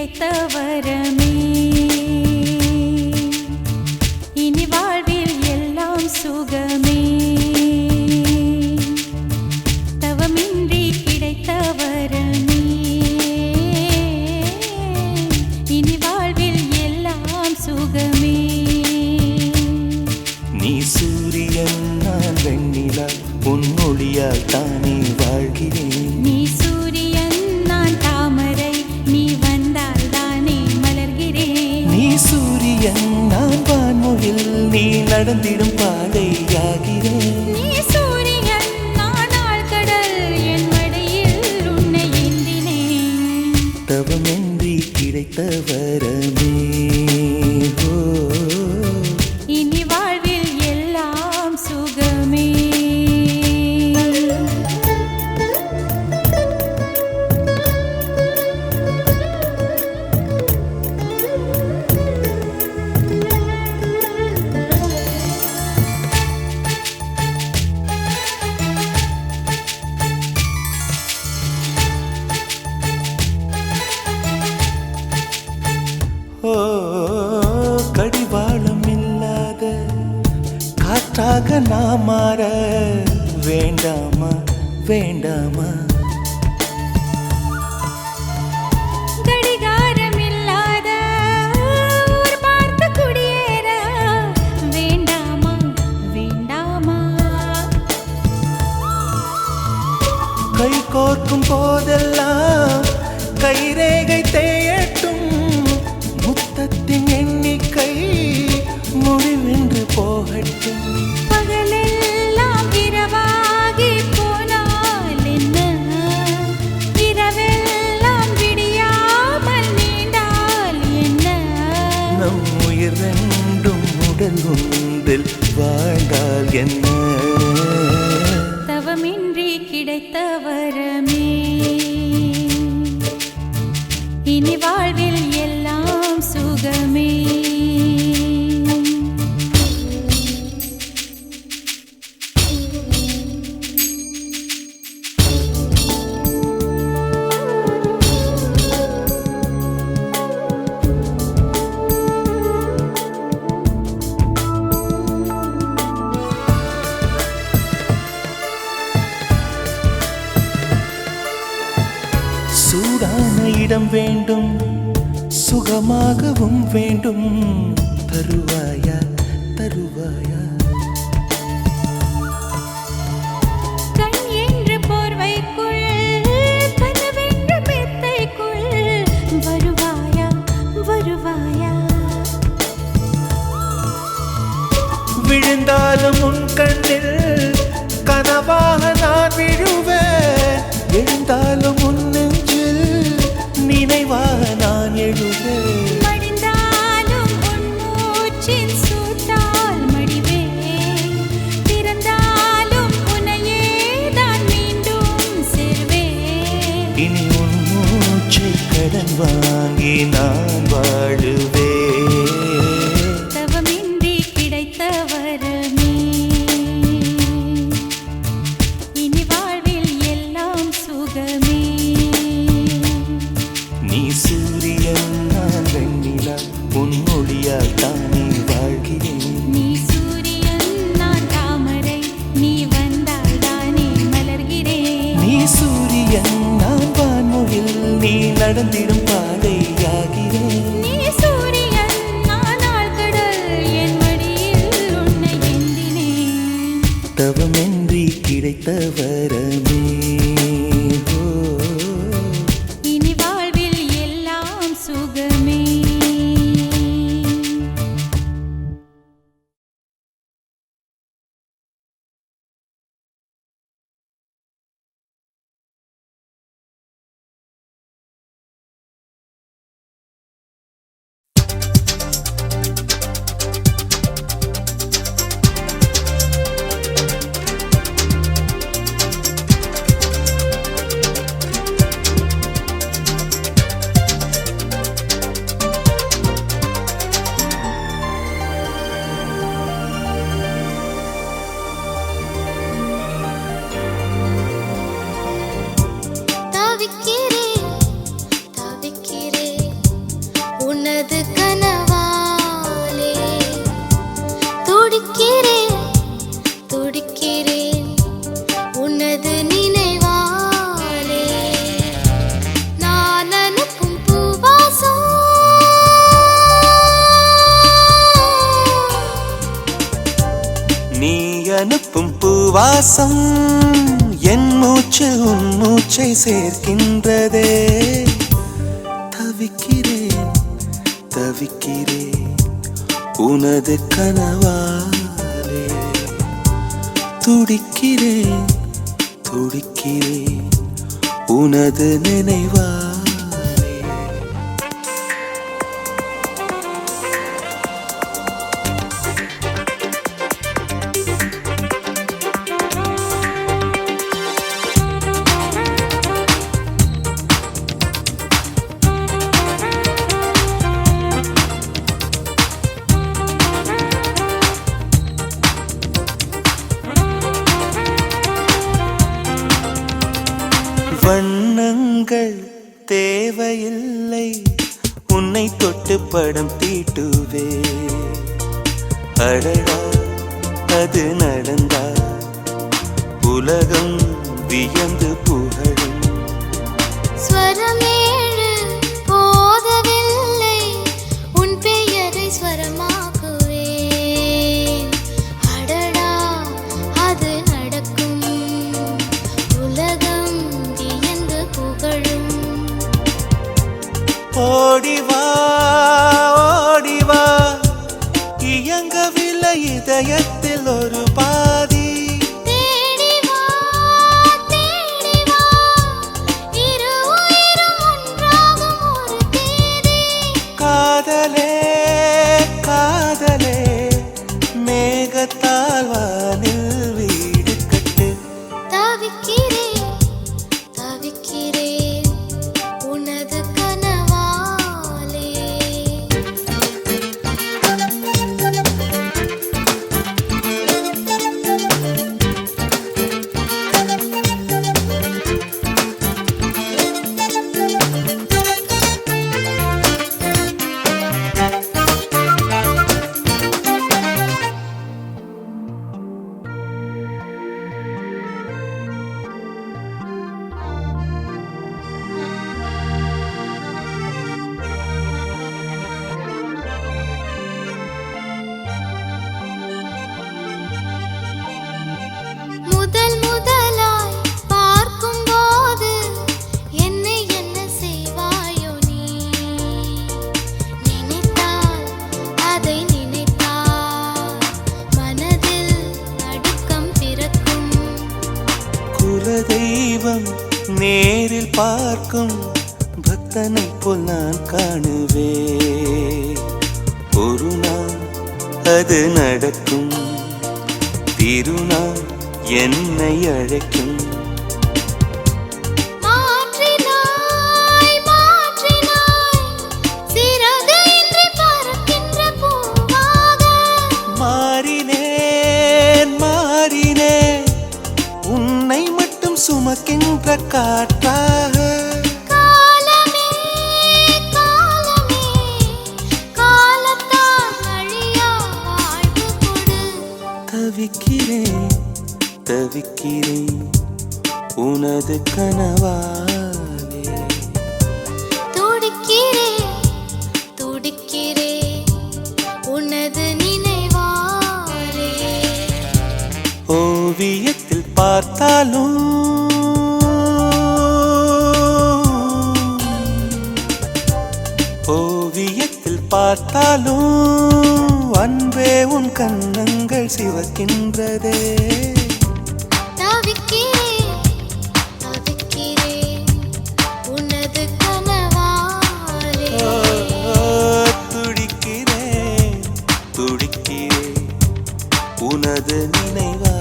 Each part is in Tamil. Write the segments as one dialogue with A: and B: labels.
A: கிடைத்த வரமே இனி வாழ்வில் எல்லாம் சுகமே தவமின்றி கிடைத்த வரமே இனி வாழ்வில் எல்லாம் சுகமே
B: நீ சூரியன் நான் வெண்ணிலா பொன்னொழியால் தானே வாழ்கிறேன்
A: நீ சூரியன் நான் தாமரை நீ வந்தால் தானே மலர்கிறேன்
B: நீ சூரியன் நான் வான்முகில் நீ நடந்திடும் பாதையாகிறேன்
A: நீ சூரியன் நான் ஆழ்கடல் என் மடியில் உன்னை ஏந்தினேன்
B: தவமின்றி கிடைத்த வரமே
A: இனி வாழ்வில் எல்லாம் சுகமே
B: கடிவாளம் இல்லாத காற்றாக நான் மாற வேண்டாமா வேண்டாமா
A: கடிகாரம் இல்லாத ஊர் பார்த்து குடியேற வேண்டாமா வேண்டாமா
B: கை கோர்க்கும் போதெல்லாம் கைரேகை தேயட்டும் முத்தத்தின் எண்ணிக்கை முடிவென்று போகட்டும்
A: பகலெல்லாம் இரவாகி போனால் என்ன இரவெல்லாம் விடியாமல் நீண்டால் என்ன
B: நம் உயிர் ரெண்டும் உடல் ஒன்றில் வாழ்ந்தால் என்ன
A: தவமின்றி கிடைத்த வரமே இனி வாழ்வில் எல்லாம் சுகமே
B: சூடான இடம் வேண்டும் சுகமாகவும் வேண்டும் தருவாயா தருவாயா
A: கண் என்று போர்வைக்குள் கனவென்று மெத்தைக்குள் வருவாயா வருவாயா
B: விழுந்தாலும் உன் கண்ணில் கனவாக நான் விழுவேன் எழுந்தாலும் உன் நெஞ்சில் நினைவாக நான் எழுவேன்
A: மடிந்தாலும் உன் மூச்சின் சூட்டால் மடிவேன் திறந்தாலும் உன்னையே தான் மீண்டும் சேர்வேன்
B: இனி உன் மூச்சை கடன் வாங்கி நான் வாழுவேன்
A: தவமின்றி கிடைத்த வரமே இனி வாழ்வில் எல்லாம் சுகமே
B: நீ சூரியன் நான் வெண்ணிலா பொன்னொழியால் தானே வாழ்கிறேன்
A: நீ சூரியன் நான் தாமரை நீ வந்தால் தானே மலர்கிறேன்
B: நீ சூரியன் நான் வான்முகில் நீ நடந்திடும் பாதையாகிறேன்
A: நீ சூரியன் நான் ஆழ்கடல் என் மடியில் உன்னை ஏந்தினேன்
B: தவமின்றி கிடைத்த வரமே
A: இனி வாழ்வில் எல்லாம் சுகமே
B: வாசம் என் மூச்சு உன் மூச்சை சேர்க்கின்றதே. தவிக்கிறேன் தவிக்கிறேன் உனது கனவாலே. துடிக்கிறேன் துடிக்கிறேன் உனது நினைவாலே. வண்ணங்கள் தேவையில்லை உன்னை தொட்டு படம் தீட்டுவே. அடடா அது நடந்தா உலகம் வியந்து புகழும்.
A: ஸ்வரமேழு போதவில்லை உன் பெயரை ஸ்வரமாக்குவேன். அடடா அது நடக்கும் உலகம் வியந்து புகழும்.
B: ஓடிவா ஓடிவா இயங்கவில்லை இதயத்தில் ஒரு பாதி.
A: தேடி வா இரு உயிரும் ஒன்றாகும் ஒரு தேதி.
B: காதலே காதலே மேகத்தால் வானில் வீடு கட்டு.
A: தவிக்கிறேன் தவிக்கிறேன் உனது கனவாலே. முதல் முதலாய் பார்க்கும்போது என்னை என்ன செய்வாயோ நீ. நினைத்தால் அதை நினைத்தால் மனதில் நடுக்கம் பிறக்கும்.
B: குலதெய்வம் நேரில் பார்க்கும் பக்தனை போல் நான் காணுவே. ஒரு நாள் அது நடக்கும் திருநாள் என்னை அழைக்கும்.
A: மாற்றினாய் மாற்றினாய் சிறகு இன்றி பறக்கின்ற பூவாக.
B: மாறினேன் மாறினேன் உன்னை மட்டும் சுமக்கின்ற காற்றாக.
A: காலமே காலமே காலத்தால் அழியா வாழ்வு கொடு.
B: தவிக்கிறேன் தவிக்கிறேன் உனது கனவாலே.
A: துடிக்கிறேன் துடிக்கிறேன் உனது நினைவாலே.
B: ஓவியத்தில் பார்த்தாலும் ஓவியத்தில் பார்த்தாலும் அன்பே உன் கண்ணங்கள் சிவக்கின்றதே.
A: தவிக்கிறேன் தவிக்கிறேன் உனது கனவாலே.
B: துடிக்கிறேன் துடிக்கிறேன் உனது நினைவா.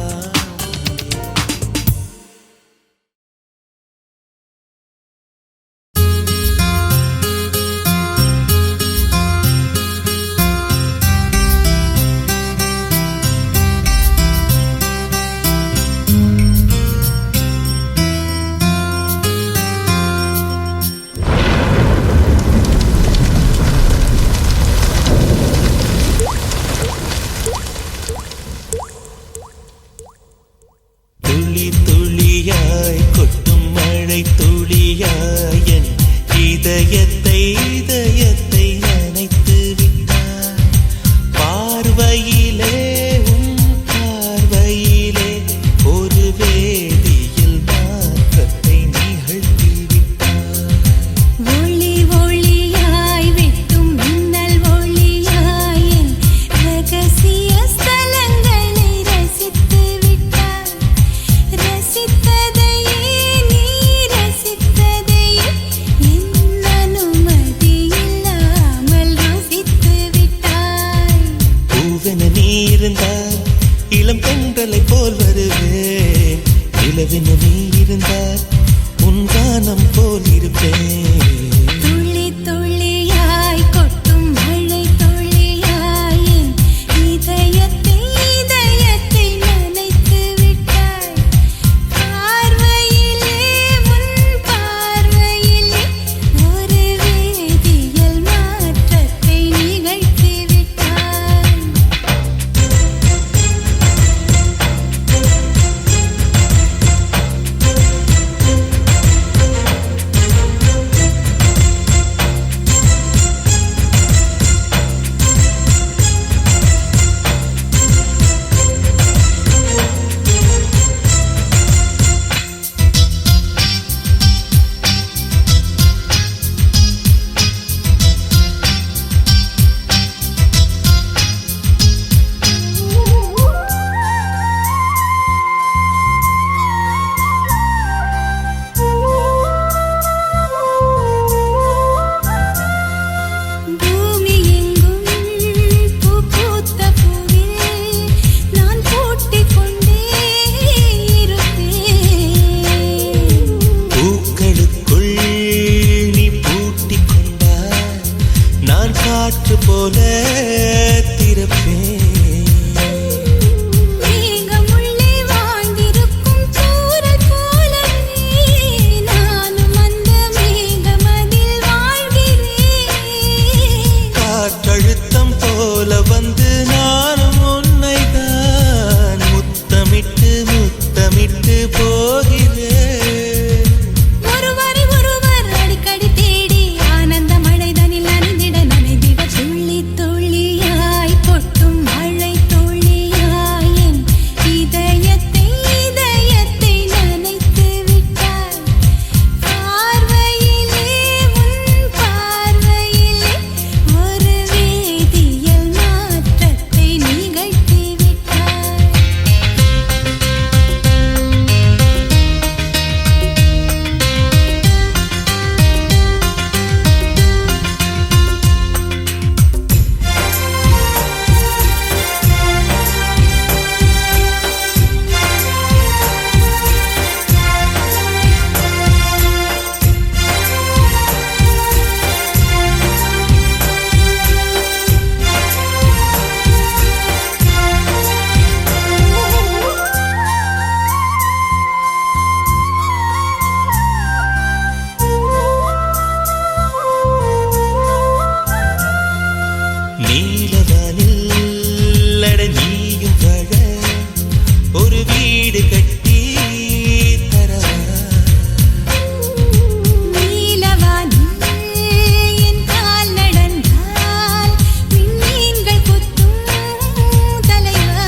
B: காற்று போல திறப்பேன்.
A: மேகமுள்ளே வாழ்ந்திருக்கும் தூறல் போலவே நானும் அந்த மேகமதில் வாழ்கிறேன்.
B: காற்றழுத்தம் போல வந்து நானும் உன்னைதான் முத்தமிட்டு முத்தமிட்டு போகிறேன்.
A: ஒருவரை ஒருவர் அடிக்கடி தேடி ஆனந்த மழைதனில் நனைந்திட நனைந்திட துள்ளி துள்ளியாய் கொட்டும் மழை துள்ளியாய் என் இதயத்தை இதயத்தை நனைத்து விட்டாய். பார்வையிலே உன் பார்வையிலே ஒரு வேதியியல் மாற்றத்தை நிகழ்த்தி விட்டாய்.
B: நீலவானில் அட நீயும் வாழ ஒரு வீடு கட்டி தரவா.
A: நீலவானில் என் கால் நடந்தால் விண்மீன்கள் கொத்தும் தலைவா.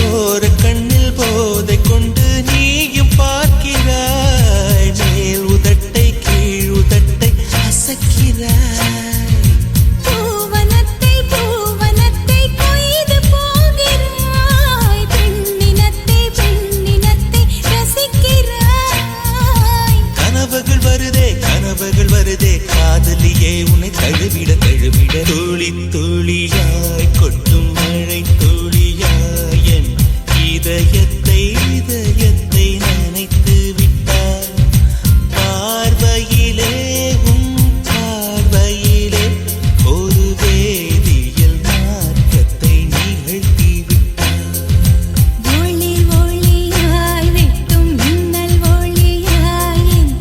B: ஓர கண்ணில் போதை கொண்டு நீயும் பார்க்கிறாய். மேல் உதட்டை கீழ் உதட்டை அசக்கிறாய்.
A: பூவனத்தை பூவனத்தை கொய்து போகிறாய். பெண்ணினத்தை பெண்ணினத்தை ரசிக்கிறாய்.
B: கனவுகள் வருதே காதலியே உன்னை தழுவிட தழுவிட துளி துளியாய் கொட்டும் மழை துளியாய் என் இதயத்தை இதயத்தை நனைத்து விட்டாய். பார்வையிலே உன் பார்வையிலே ஒரு வேதியியல் மாற்றத்தை நிகழ்த்தி விட்டாய்.
A: ஒளி ஒளியாய் வெட்டும் மின்னல் ஒளியாய் என்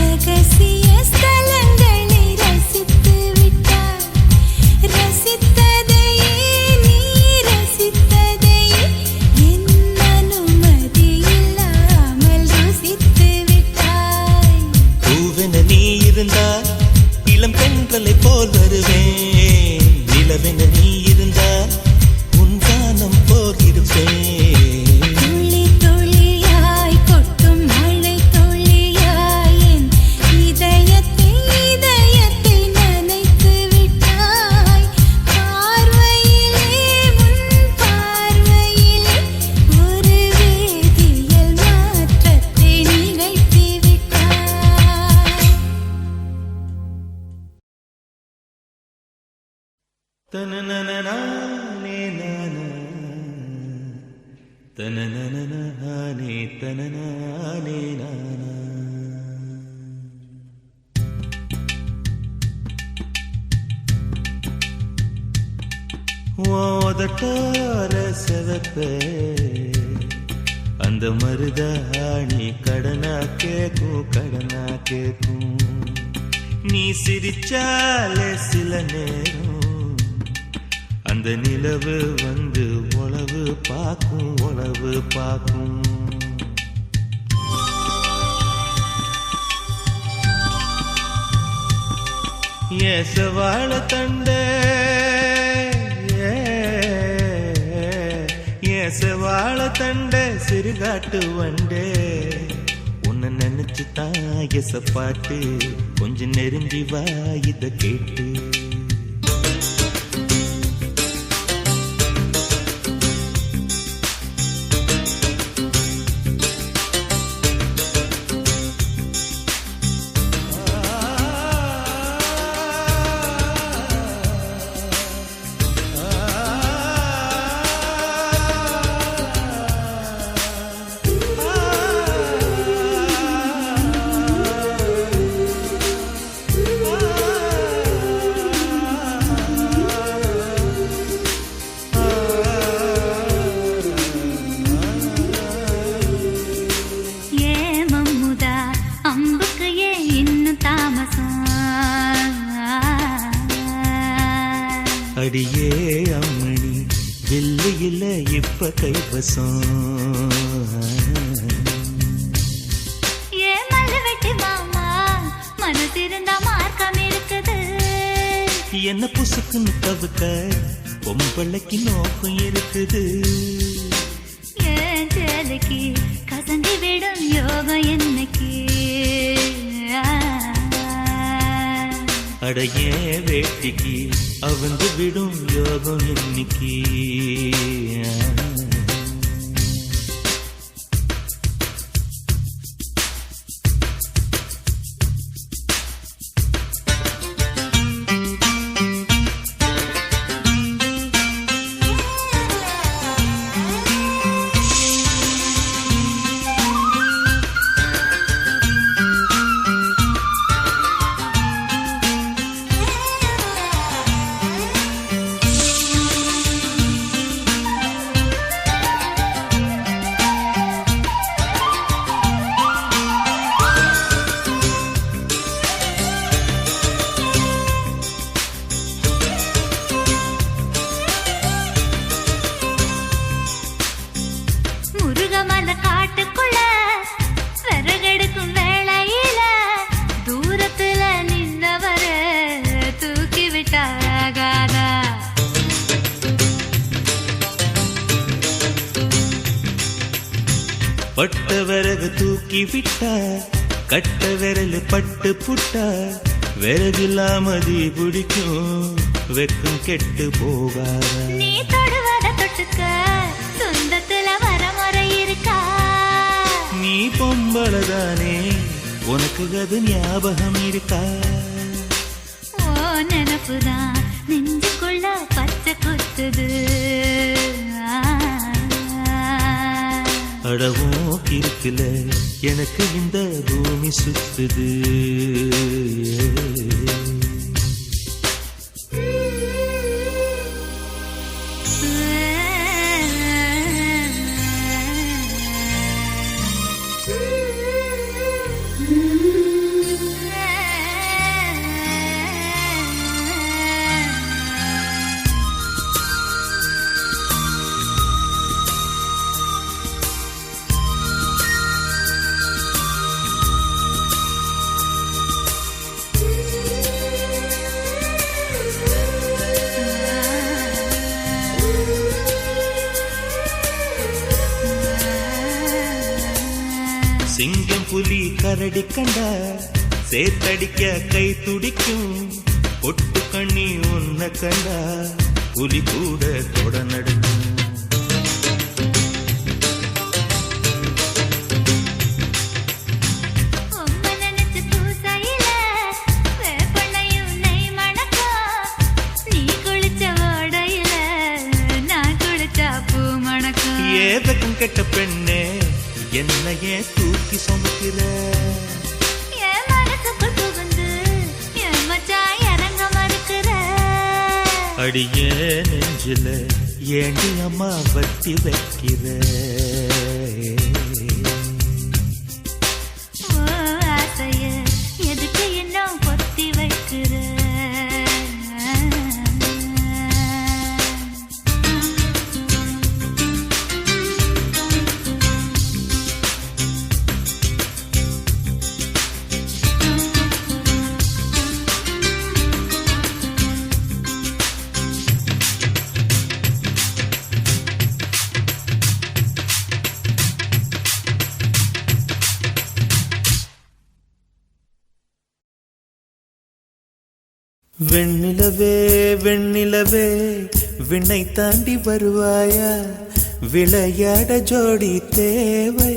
A: ரகசிய ஸ்தலங்களை ரசித்து விட்டாய். ரசித்ததையே நீ ரசித்ததையே என் அனுமதி இல்லாமல் ருசித்து விட்டாய்.
B: பூவென நீ இருந்தால் இளம் பெண்களை போல் வருவேன். நிலவென நீ இருந்தால் உன் கானம் போல் இருப்பேன்.
A: துளி துளியாய் கொட்டும் மழை துளியாய் என் இதயத்தை இதயத்தை நனைத்து விட்டாய். பார்வையிலே உன் பார்வையிலே ஒரு வேதியியல் மாற்றத்தை நிகழ்த்தி விட்டாய்.
B: தனனனனானே நானா, தனனனனானே தனனானே நானா. ஓதட்டார செவப்பே அந்த மருதாணி கடனா கேக்கும். நீ சிரிச்சாலே சில நேரம் அந்த நிலவு வந்து உளவு பார்க்கும். ஏசவாழ தண்டே ஏசவாழ தண்டே சிறுகாட்டு வண்டே உன்னை நினைச்சு தான் எசப்பாட்டு கொஞ்சம் நெருங்கி வா இத கேட்டு. அடியே அம்மணி வில்லு இல்ல இப்ப கைவசம்.
A: ஏ மல்லு வெட்டி மாமா மனசிருந்தா மார்க்கம் இருக்குது.
B: என்ன புசுக்குன்னு தவுக்க பொம்பளைக்கு நோக்கம் இருக்குது.
A: ஏன் சேலைக்கு கசங்கி விடும் யோகம் என்னைக்கு.
B: அடைய வேட்டிக்கு அவந்து விடும் யோகம் இன்னைக்கு. பட்ட விறகு தூக்கி விட்டா கட்ட விரல் பட்டு புட்டா விறகில்லாமதி பிடிக்கும் வெக்கம் கெட்டு போகாத.
A: நீ தொடுவத தொட்டுக்க சொந்தத்துல வரமுறை இருக்கா.
B: நீ பொம்பளதானே உனக்கு அது ஞாபகம் இருக்கா.
A: ஓ நினப்புதான் நெஞ்சுக்குள்ள பச்சை கொத்துது.
B: அடவும் இருக்குல எனக்கு இந்த பூமி சுத்துது. சிங்கம் புலி கரடி கண்டா சேத்தடிக்க கை துடிக்கும். பொட்டு கண்ணி உன்ன கண்டா புலி கூட தொட நடுக்கும். ஏதக்கும் கெட்ட பெண்ணே என்னையே தூக்கி சுமக்கிற.
A: என் மனசுக்குள் புகுந்து என் மச்சான் இறங்க மறுக்கிற.
B: அடியே நெஞ்சில ஏண்டி அம்மா வட்டி வைக்கிற.
A: ஓ ஆசைய எதுக்கு இன்னும் பொத்தி வைக்கிற.
B: வெண்ணிலவே வெண்ணிலவே விண்ணை தாண்டி வருவாயா விளையாட ஜோடி தேவை.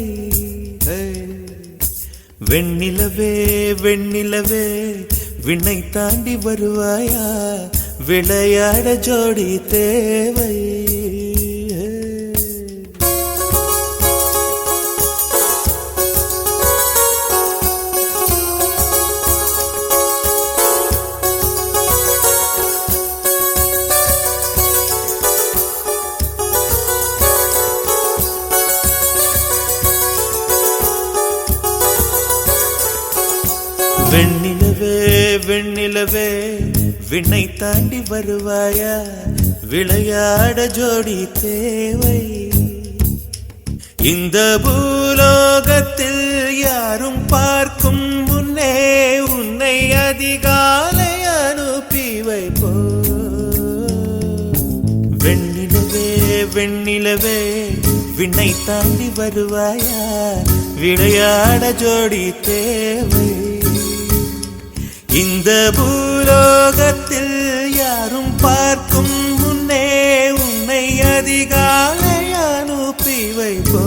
B: வெண்ணிலவே வெண்ணிலவே விண்ணை தாண்டி வருவாயா விளையாட ஜோடி தேவை. வெண்ணிலவே வெண்ணிலவே விண்ணை தாண்டி வருவாயா விளையாட ஜோடி தேவை இந்த பூலோகத்தில் யாரும் பார்க்கும் முன்னே உன்னை அதிகாலை அனுப்பி வைப்போ வெண்ணிலவே வெண்ணிலவே விண்ணை தாண்டி வருவாயா விளையாட ஜோடி தேவை இந்த பூலோகத்தில் யாரும் பார்க்கும் முன்னே உன்னை அதிகாலை அனுப்பி வைப்போ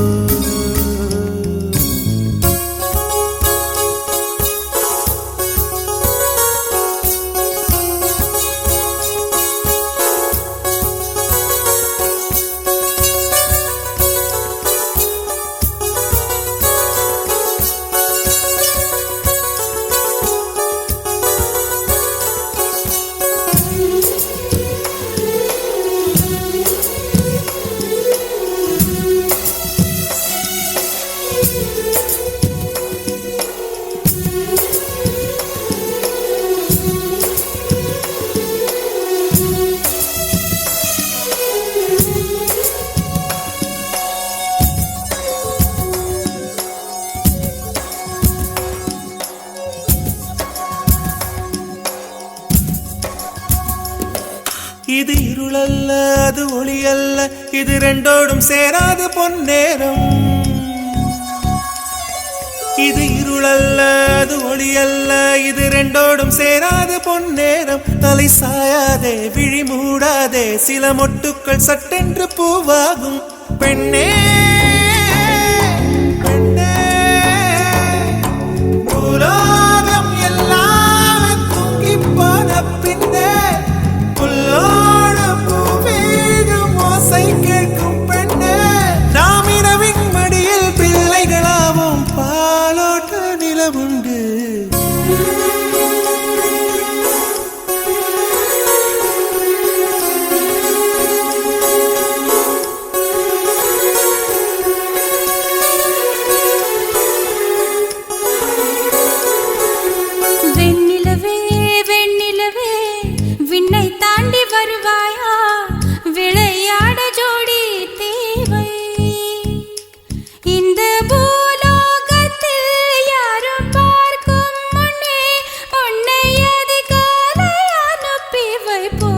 B: இது இருளல்ல அது ஒளி அல்ல இது ரெண்டோடும் சேராது பொன்னேரம் இது இருளல்ல அது ஒளி அல்ல இது ரெண்டோடும் சேராது பொன்னேரம் தலை சாயாதே விழி மூடாதே சில மொட்டுக்கள் சட்டென்று பூவாகும் பெண்ணே பெண்ணே பூலோகம் எல்லாம் தூங்கி போன பின்னே கேட்கும் பெண்ணே நாம் இரவின் மடியில் பிள்ளைகளாவும் பாலோட்ட நிலவுண்டு
A: வெண்ணிலவே வெண்ணிலவே விண்ணை தாண்டி வருவாயா விளையாட ஜோடி தேவை இந்த பூலோகத்தில் யாரும் பார்க்கும் முன்னே உன்னை அதிகாலை அனுப்பி வைப்போ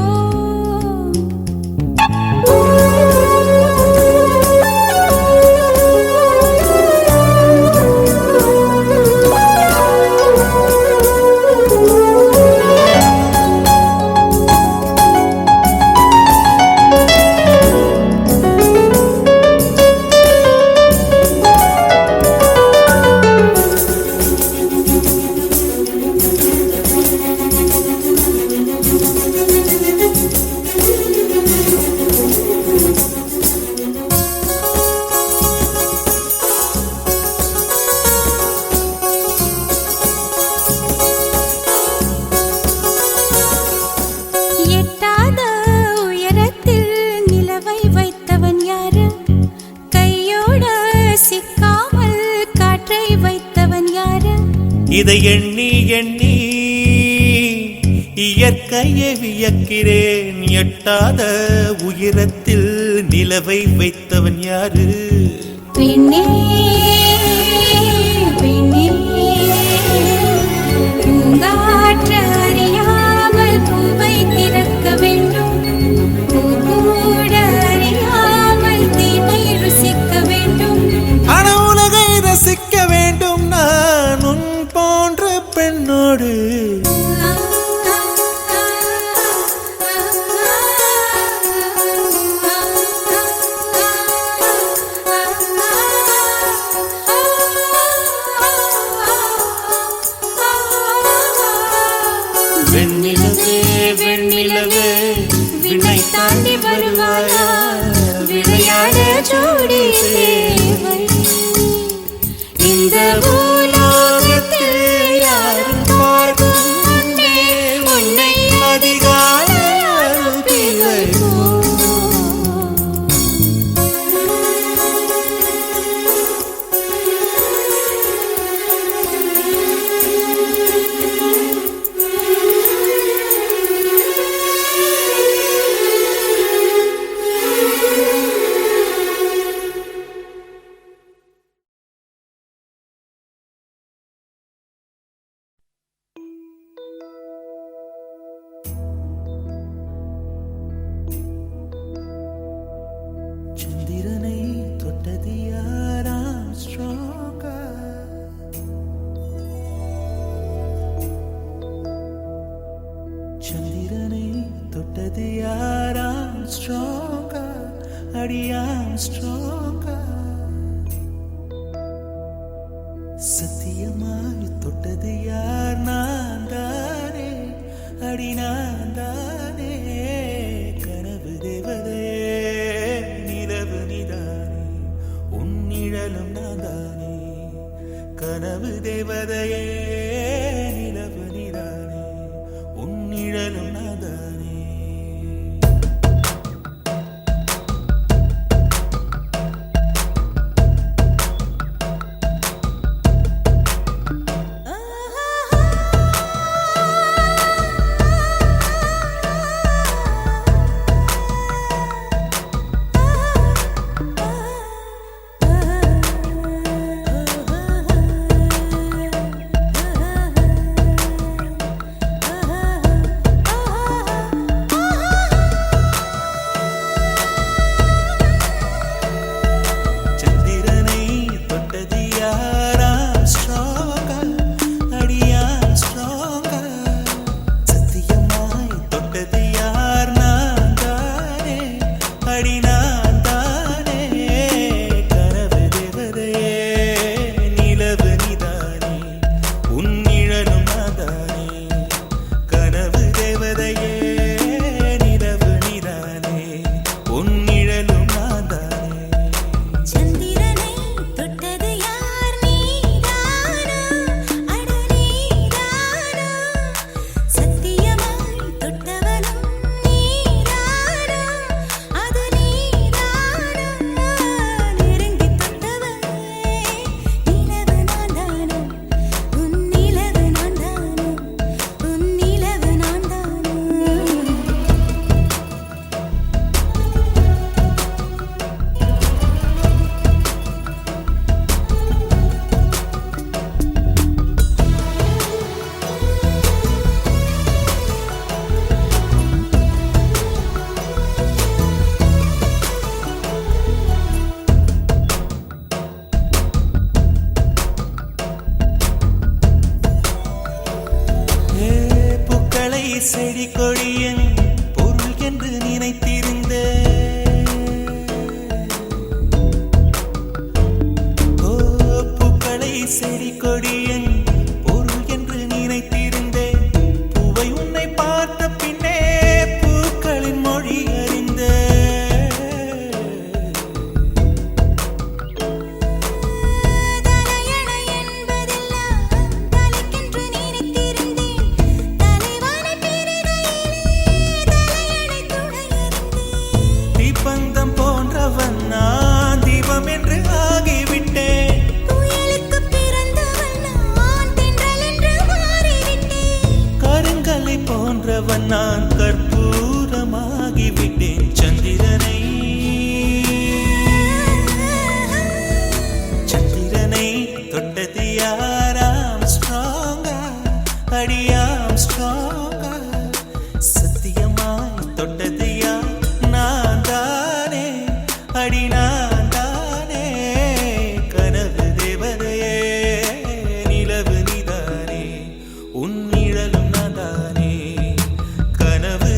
A: எட்டாத உயரத்தில் நிலவை வைத்தவன் யாரு கையோட சிக்காமல் காற்றை வைத்தவன் யாரு
B: இதை எண்ணி எண்ணி இயற்கையை வியக்கிறேன் எட்டாத உயரத்தில் நிலவை வைத்தவன் யாரு
A: பெண்ணே பெண்ணே பூங்காற்று அறியாமல் பூவை திறக்க வேண்டும் பூக்கூட அறியாமல் தீமை ருசிக்க வேண்டும்
B: ஆன உலகை ரசிக்க வேண்டும் நான் உன் போன்ற பெண்ணோடு வெண்ணிலவே வெண்ணிலவே விண்ணை தாண்டி வருவாயா விளையாட ஜோடி தேவை இந்த பூலோகத்தில் யாரும் பார்க்கும் முன்னே உன்னை அதிகாலை அனுப்பி வைப்போ தொட்டது யாராம் ஸ்ட்ராங்கா அடியாம் ஸ்ட்ராங்கா சத்தியமாய் தொட்டது யார் நான் தானே அடி நான் தானே கனவு தேவதே நிலவு நிதானே உன் நிழலும் நான் தானே கனவு தேவதையே நிலவு நிதானே உன் நிழலும் நான் தானே செடி கொடியன் பொருள் என்று நினைத்திருந்த பூக்களை செடி கொடியன் பொருள் என்று நினைத்திருந்தேன் பூவை உன்னை பார்த்த பின்னே பூக்களின் மொழி அறிந்த பந்தம் போன்றவன் நான் தீபம் என்று ஆகிவிட்டேன்
A: புயலுக்கு பிறந்தவன் நான் தென்றல் என்று மாறிவிட்டேன்
B: கருங்கலை போன்றவன் நான் கற்பூரமாகிவிட்டேன் சந்திரனை தொட்டது யாராம் ஸ்ட்ராங்கா அடியாம் ஸ்ட்ராங்கா சத்தியமாய் தொட்டது யார் நான் தானே அடி நான் தானே கனவு தேவதையே நிலவு நிதானே உன் நிழலும் நான் தானே கனவு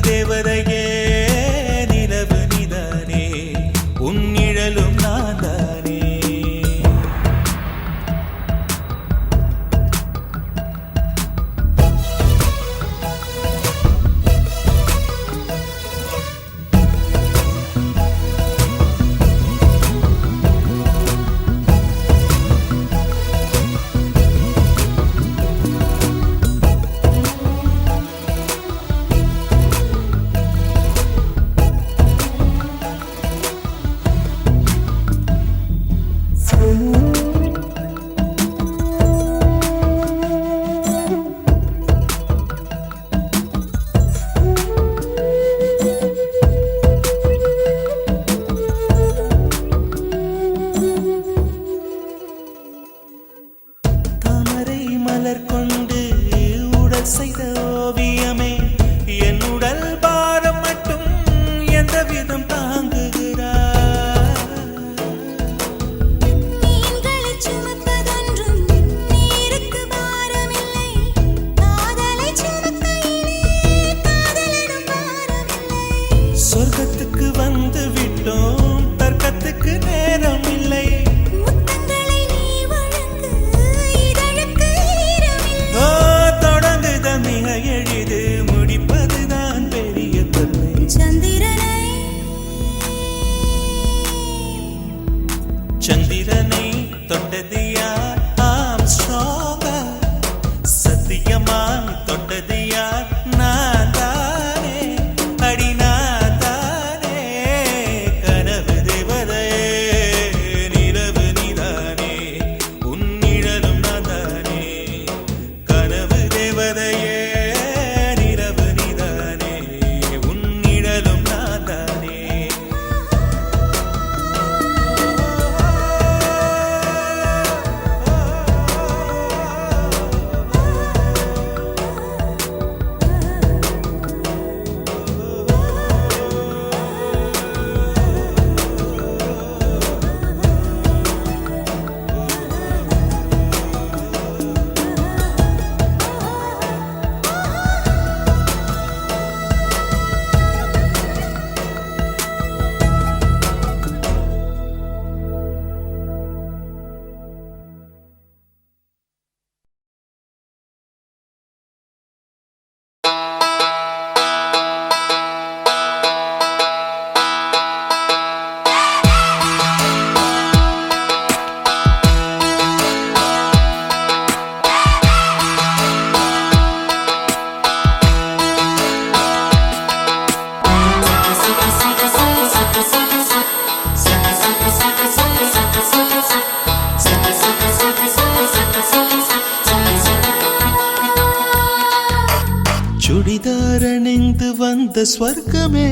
B: சுடிதார் அணிந்து வந்த ஸ்வர்க்கமே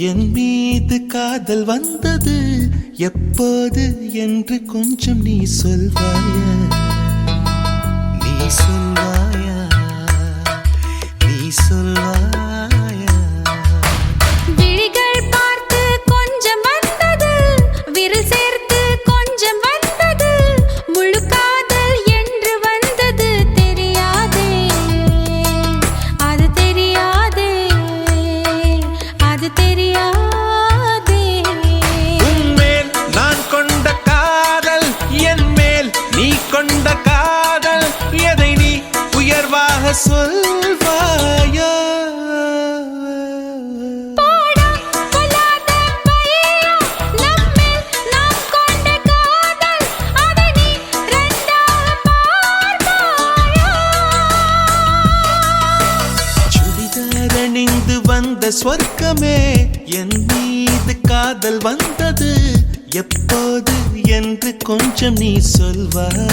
B: என் மீது காதல் வந்தது எப்போது என்று கொஞ்சம் நீ சொல்வாயா நீ சொல்வாயா நீ சொல்வாயா
A: விழிகள் பார்த்து கொஞ்சம் வந்தது விரல் சேர்த்து கொஞ்சம் வந்தது முழு காதல் என்று வந்தது தெரியாதே அது தெரியாதே அது தெரியாதே
B: உன்மேல் நான் கொண்ட காதல் என் மேல் நீ கொண்ட காதல் எதை நீ உயர்வாக சொல்வாயா
A: போடா கொல்லாத பையா நம்மேல் நாம் கொண்ட காதல் அதை நீ ரெண்டாக பார்ப்பாயா
B: சுடிதார் அணிந்து வந்த ஸ்வர்க்கமே என் மீது காதல் வந்தது எப்போது என்று கொஞ்சம் நீ சொல்வாயா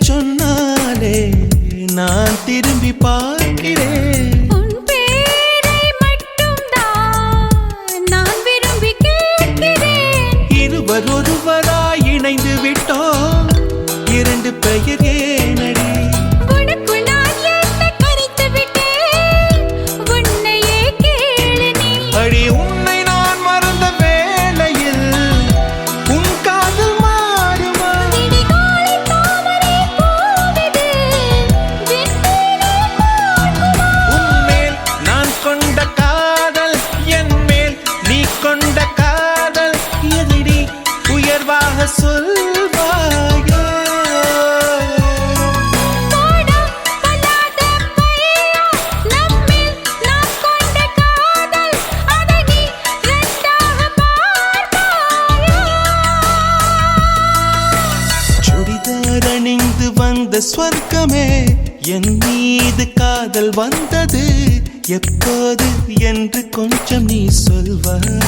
B: சொன்னாலே நான் திரும்பி பார்க்கிறேன்
A: உன் பேரை மட்டும்தான் நான் விரும்பி கேட்கிறேன்
B: இருவர் ஒருவராய் இணைந்து விட்டோம் இரண்டு பெயர் ஏனடி
A: உனக்குள் நான் என்னை கரைத்து விட்டேன் உன்னையே கேளு நீ
B: அடி உன்னை நான் மறந்த வேளையில் உன் காதல் மாறுமா
A: விடிகாலை தாமரை பூவிது விண்மீனை பார்க்குமா
B: உன்மேல் நான் கொண்ட காதல் என் மேல் நீ கொண்ட காதல் எதிரி உயர்வாக சொல்வாயா
A: போடா கொல்லாத பையா நம்மேல் நாம் கொண்ட காதல் அதை நீ ரெண்டாக பார்ப்பாயா
B: சுடிதார் அணிந்து வந்த ஸ்வர்க்கமே என் மீது காதல் வந்தது எப்போது என்று கொஞ்சம் நீ சொல்வாயா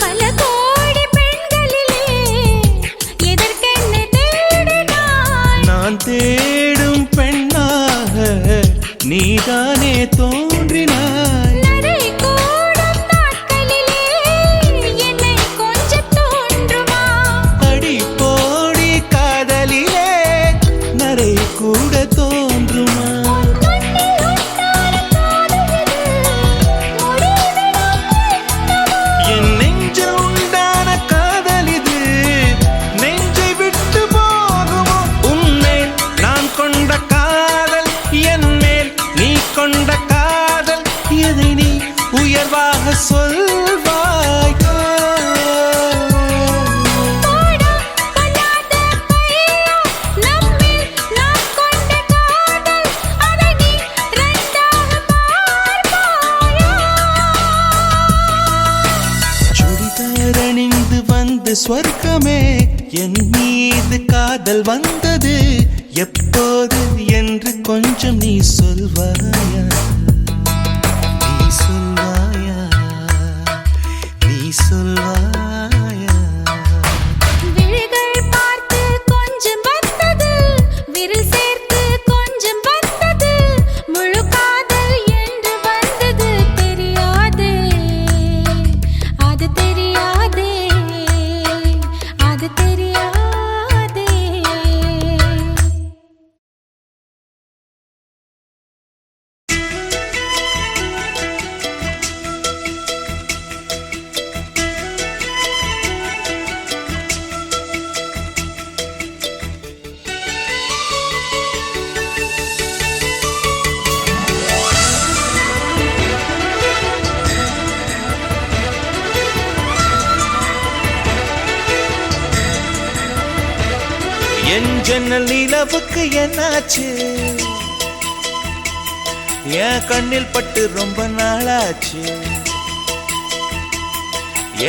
A: பல கோடி பெண்களிலே எதற்கென்ன தேடினாய்
B: நான் தேடும் பெண்ணாக நீதானே தோன்றினாய்
A: நரை கூடும் நாட்களிலே என்னை கொஞ்சம் தோன்றுமா
B: அடி போடி காதலிலே நரை கூட தோன்றுமா
A: கண்ணில் உண்டான காதல் இது முடிவிடம் என்னவோ
B: என் நெஞ்சில் உண்டான காதல் இது நெஞ்சை விட்டு போகுமோ உன்மேல் நான் கொண்ட காதல் என் மேல் நீ கொண்ட காதல் எதை நீ உயர்வாக சொல்வாயா
A: போடா கொல்லாத பையா நம்மேல் நாம் கொண்ட காதல் அதை நீ ரெண்டாக பார்ப்பாயா
B: சுடிதார் அணிந்து வந்த ஸ்வர்க்கமே என் மீது காதல் வந்தது எப்போது என்று கொஞ்சம் நீ சொல்வாயா நீ சொல்வாயா என் ஜன்னல் நிலவுக்கு என்னாச்சு என் கண்ணில் பட்டு ரொம்ப நாளாச்சு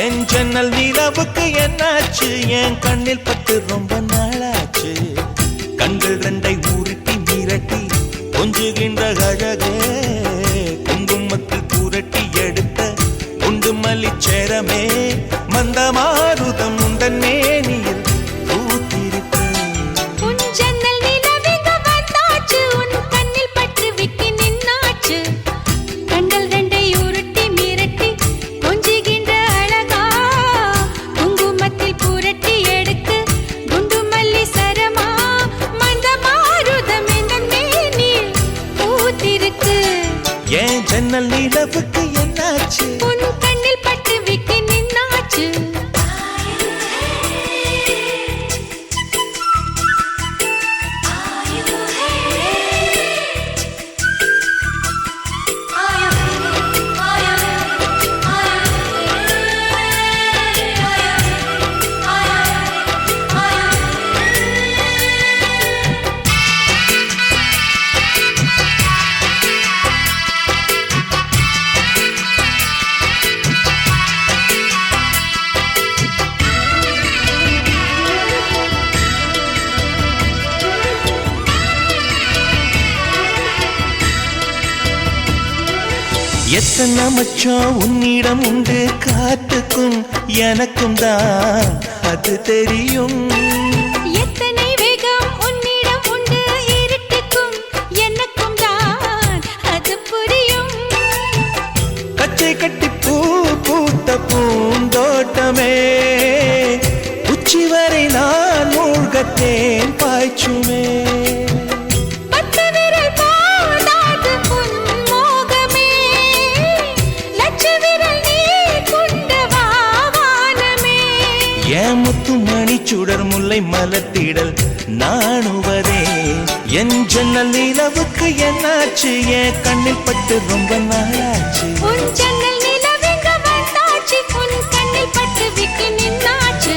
B: என் ஜன்னல் நிலவுக்கு என்னாச்சு என் கண்ணில் பட்டு ரொம்ப நாளாச்சு கண்கள் ரெண்டை உருட்டி மிரட்டி கொஞ்சுகின்ற அழகே குங்குமத்தில் புரட்டி எடுத்த குண்டு மல்லிச்சேரமே மந்தமாருதம் உந்தன் மேனியில் பூத்திருப்பேன் என் ஜன்னல் நிலவுக்கு என்னாச்சு
A: உன் கண்ணில் பட்டு விக்கி நின்னாச்சு
B: எத்தனை மச்சம் உன்னிடம் உண்டு காத்துக்கும் எனக்கும் தான் அது தெரியும்
A: எத்தனை வேகம் உன்னிடம் உண்டு இருட்டுக்கும் எனக்கும் தான் அது புரியும்
B: கச்சை கட்டி பூ பூத்த பூந்தோட்டமே உச்சி வரை நான் மூழ்கத்தேன் பாய்ச்சுமே முத்துமணி சுடர் முல்லை மலர்த்திடல் நாணுவதே என் ஜன்னல் நிலவுக்கு என்னாச்சு என் கண்ணில் பட்டு ரொம்ப நாளாச்சு
A: உன் ஜன்னல் நிலவெங்க வந்தாச்சு உன் கண்ணில் பட்டு விக்கி நின்னாச்சு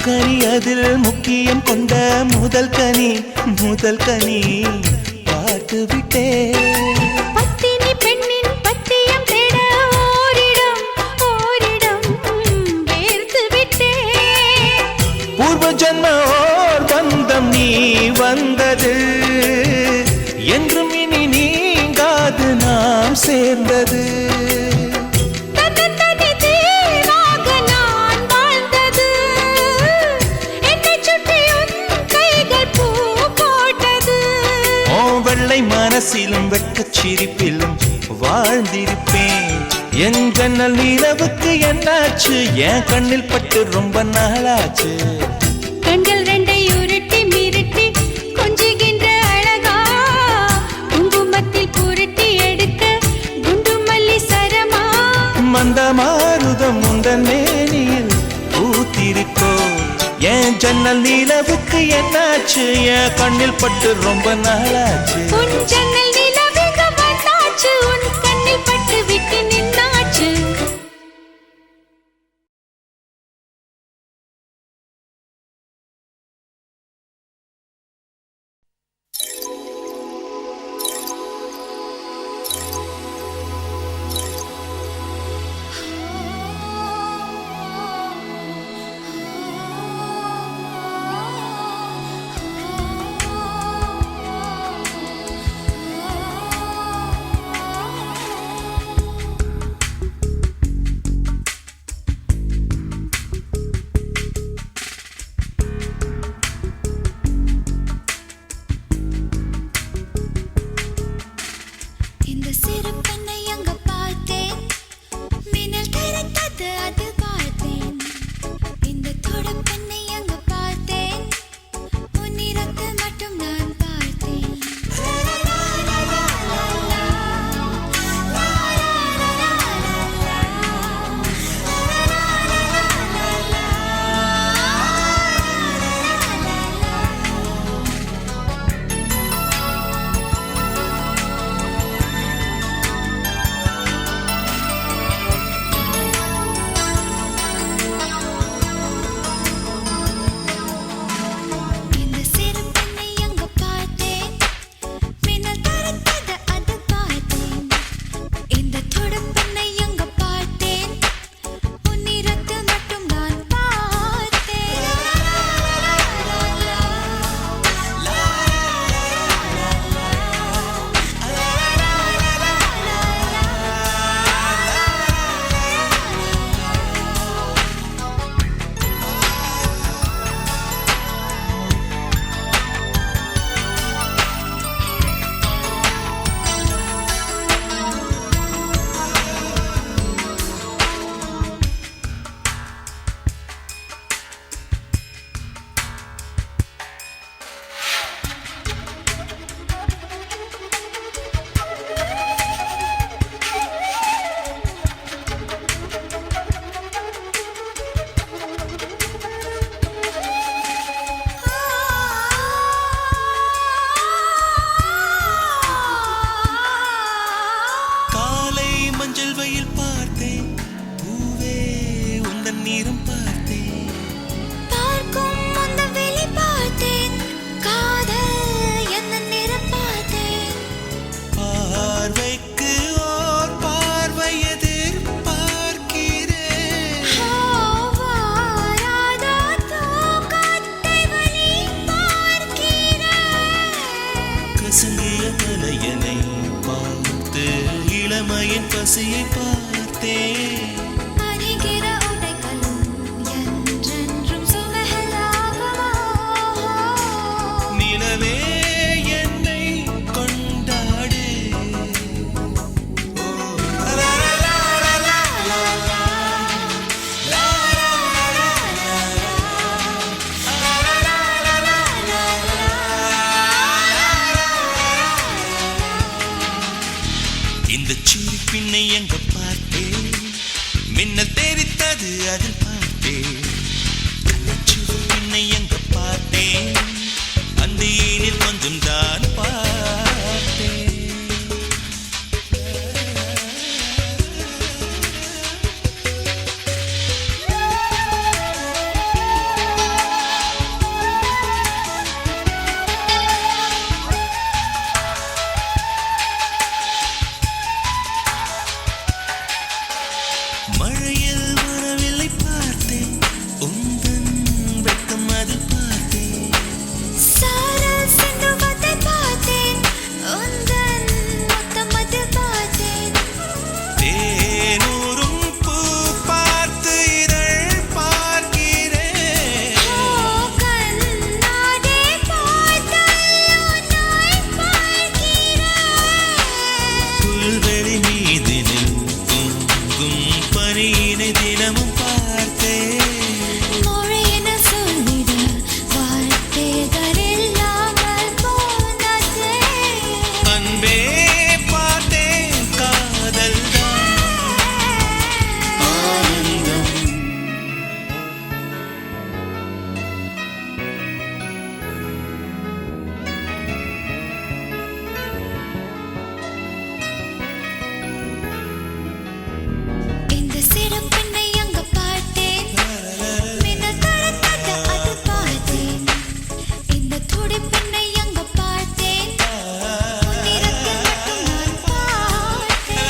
B: முக்கனி அதில் முக்கியம் கொண்ட முதல் கனி பார்த்து விட்டே
A: பத்தினி பெண்ணின் பத்தியம் தேட ஓரிடம் வேர்த்து விட்டே
B: பூர்வ ஜன்ம ஓர் பந்தம் நீ வந்தது என்றும் இனி நீங்காது நாம் சேர்ந்தது மனசிலும் வெட்கச் சிரிப்பிலும் வாழ்ந்திருப்பேன் என் ஜன்னல் நிலவுக்கு என்னாச்சு என் கண்ணில் பட்டு ரொம்ப நாளாச்சு
A: கண்கள் ரெண்டை உருட்டி மிரட்டி கொஞ்சுகின்ற அழகா குங்குமத்தில் புரட்டி எடுக்க குண்டு மல்லி சரமா
B: மந்தமாருதம் உந்தன் மேனியில் பூத்திருக்கோ என் ஜன்னல் நிலவுக்கு என்னாச்சு என் கண்ணில் பட்டு ரொம்ப நாளாச்சு
A: உன் ஜன்னல் நிலவெங்க வந்தாச்சு உன் கண்ணில் பட்டு விக்கி நின்னாச்சு
B: இளையனை பார்த்து இளமையின் பசியை பார்த்தேன்.
A: அணிகிற உடைகளும் என்றென்றும் சுமகலாகுமோ?
B: நிலவே என்னை கொண்டாடு. இந்த சிறு பின்னை எங்க பார்த்தேன், மின்னல் தெரித்தது அதில் பார்த்தேன். இந்த சிறு பின்னை எங்க பார்த்தேன், அந்த ஏனில் கொஞ்சம் தான் பார்த்தேன். மழையில் வரவில்லை பார்த்தேன், உந்தன் வெட்கம் அதில் பார்த்தேன்.
A: சாரல் சிந்துவதை பார்த்தேன், உந்தன் முத்தம் அதில் பார்த்தேன்.
B: தேனூரும் பூ பார்த்து இதழ் பார்க்கிறேன்.
A: கண்ணாடி பார்த்தால் உன்னை பார்க்கிறேன்.
B: புல்வெளி மீதினில் பொங்கும் பனியினை தினமும் பார்த்தேன்.
A: மொழியின சொல்லிட வார்த்தைகள் இல்லாமல் போனதே.
B: அன்பே பார்த்தேன், காதல் தான் ஆனந்தம்.
A: இந்த சிறு பெண்ணை அங்க பார்த்தேன், மின்னல் தடுத்தது அது பார்த்தேன். இந்த துடி பெண்ணை அங்க பார்த்தேன், உன்னிடத்தில் மட்டும் நான் பார்த்தேன்.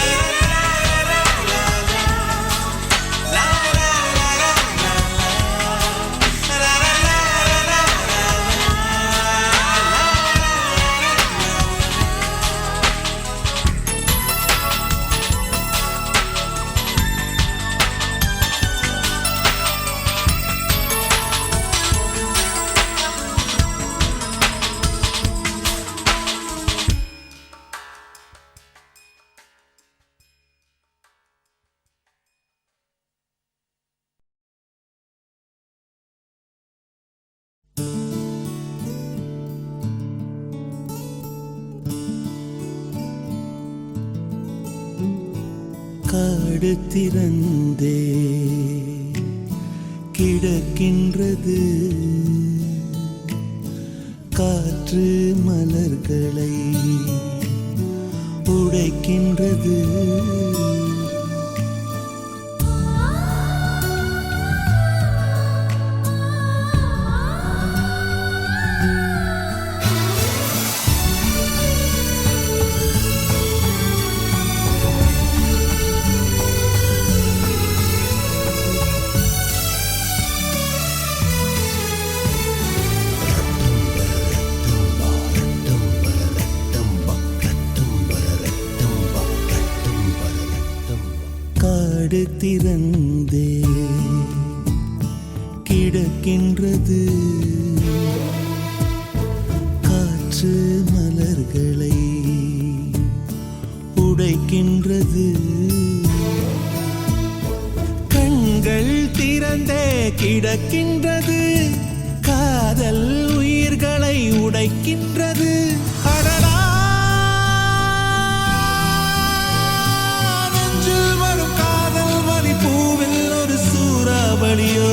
A: காடு திறந்தே கிடக்கின்றது, காற்று மலர்களை உடைக்கின்றது. காடு திறந்தே கிடக்கின்றது, காற்று மலர்களை உடைக்கின்றது. கண்கள் திறந்தே கிடக்கின்றது, காதல் உயிர்களை உடைக்கின்றது. அடடா, நெஞ்சில் வரும் காதல் வலி பூவில் ஒரு சூறாவளியோ.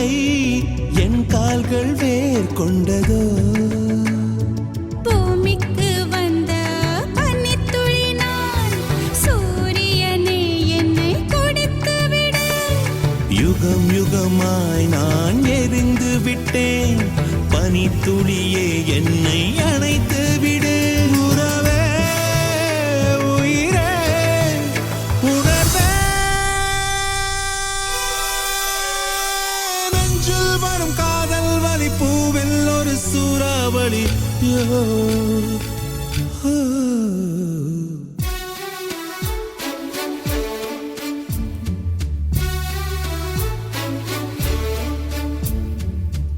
B: இல்லை என் கால்கள் வேர் கொண்டதோ
A: பூமிக்கு வந்த பனித்துளி நான் சூரியனே என்னை கொடுத்து விடு
B: யுகம் யுகமாய் நான் எரிந்து விட்டேன் பனித்துளியே என்னை அணைத்து விடு உறவே உயிரே உணர்வே நெஞ்சில் வரும் காதல் வலி பூவில் ஒரு சூறாவளி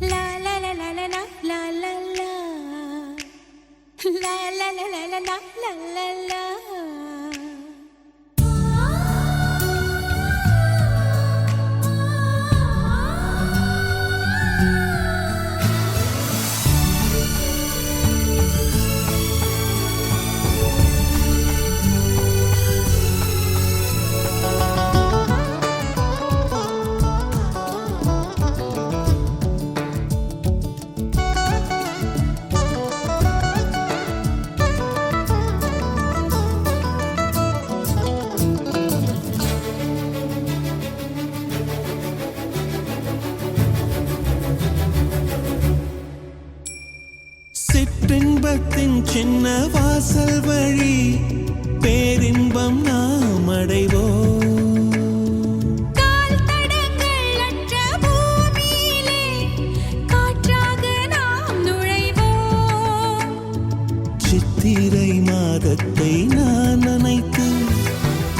A: லா லா லா லா லா லா லா லா லா லா லா லா லா லா லா லா சிற்றின்பத்தின் சின்ன வாசல் வழி பேரின்பம் நாம் அடைவோம் கால் தடங்கள் அற்ற பூமியிலே காற்றாக நாம் நுழைவோம்
B: சித்திரை மாதத்தை நான் நினைத்து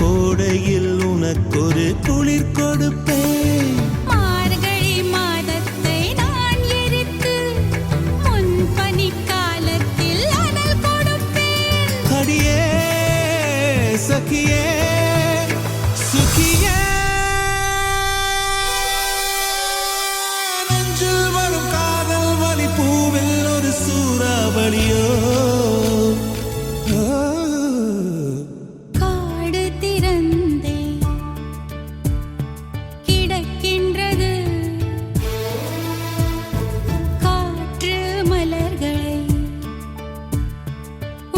B: கோடையில் உனக்கொரு குளிர் கொடுப்பேன்
A: மார்கழி மாதத்தை நான் எரித்து முன் பனிக்காலத்தில் அனல் கொடுப்பேன்
B: அடியே சகியே சுகியே நெஞ்சில் வரும் காதல் வலி பூவில் ஒரு சூறாவளியோ
A: காடு திறந்தே கிடக்கின்றது காற்று மலர்களை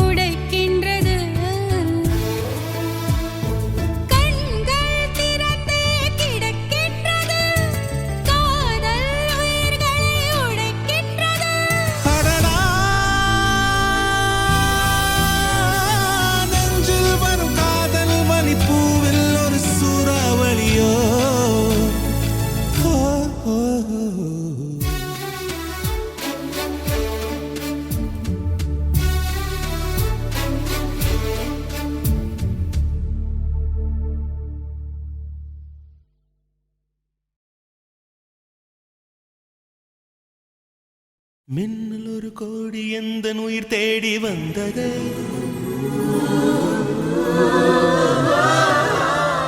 A: உடைக்கின்றது கண்கள் திறந்தே கிடக்கின்றது காதல் உயிர்களை உடைக்கின்றது
B: அடடா நெஞ்சில் வரும் காதல் வலி பூவில் ஒரு சூறாவளியோ மின்னல் ஒரு கோடி எந்த உயிர் தேடி வந்தது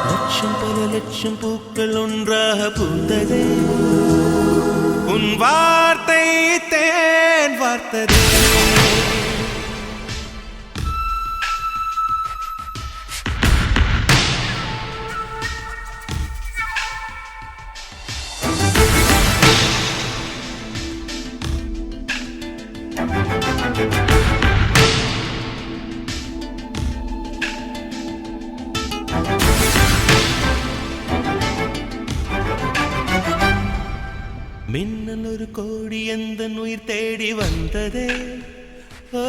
B: லட்சம் பல லட்சம் பூக்கள் ஒன்றாக பூத்தது உன் வார்த்தை தேன் வார்த்ததே மின்னல் ஒரு கோடி எந்த உயிர் தேடி வந்ததே ஓ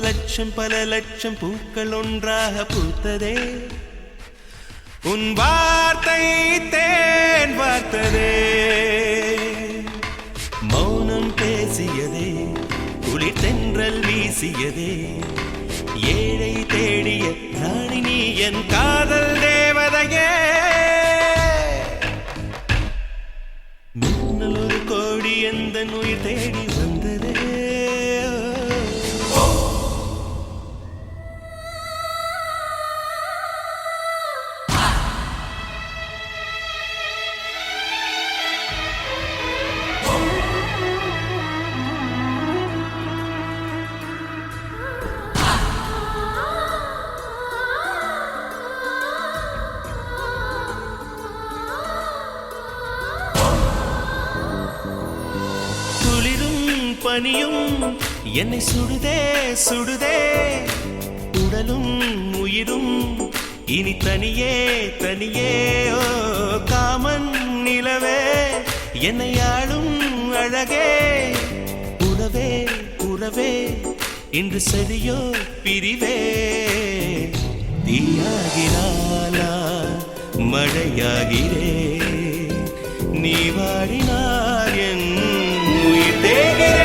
B: லட்சம் பல லட்சம் பூக்கள் ஒன்றாக பூத்ததே உன் வார்த்தை தேன் வார்த்ததே மௌனம் பேசியதே குளிர் தென்றல் வீசியதே ஏழை தேடிய ராணி நீ என் காதல் தேவதையே மின்னல் ஒரு கோடி எந்த உயிர் தேடி வந்ததே பனியும் என்னை சுடுதே சுடுதே உடலும் உயிரும் இனி தனியே தனியே ஓ காமன் நிலவே என்னை ஆளும் அழகே உறவே உறவே இன்று சரியோ பிரிவே தீயாகினாலா மழையாகிறே நீ வாடினார் என் உயிர் தேகிறே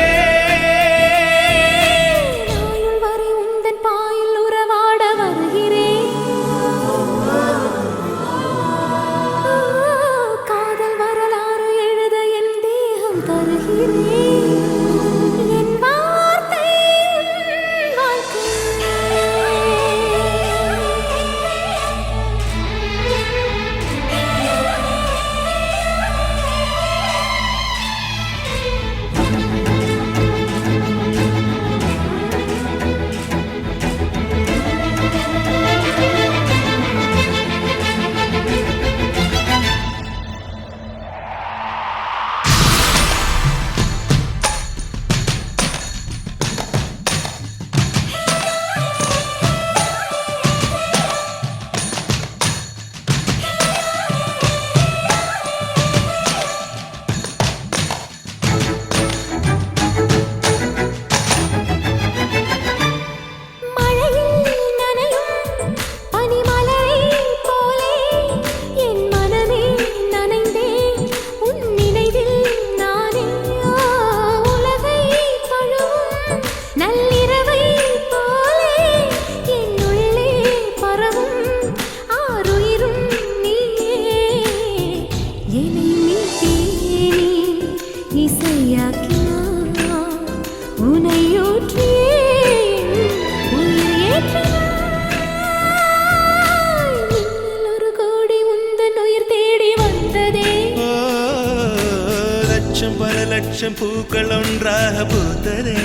B: பல லட்சம் பூக்கள் ஒன்றாக பூத்ததே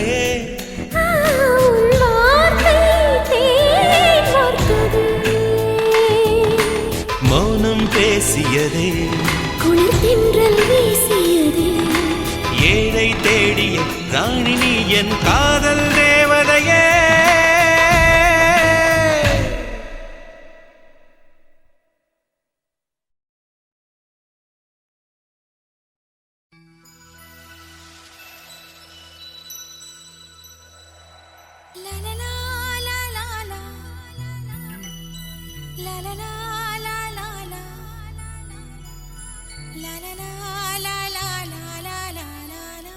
B: மௌனம் பேசியதே
A: குளிர்தென்றல் வீசியதே
B: ஏழை தேடிய ராணி நீ என் காதல் தேவதையே
A: La la la la la la la la la la la la la la la la la la la la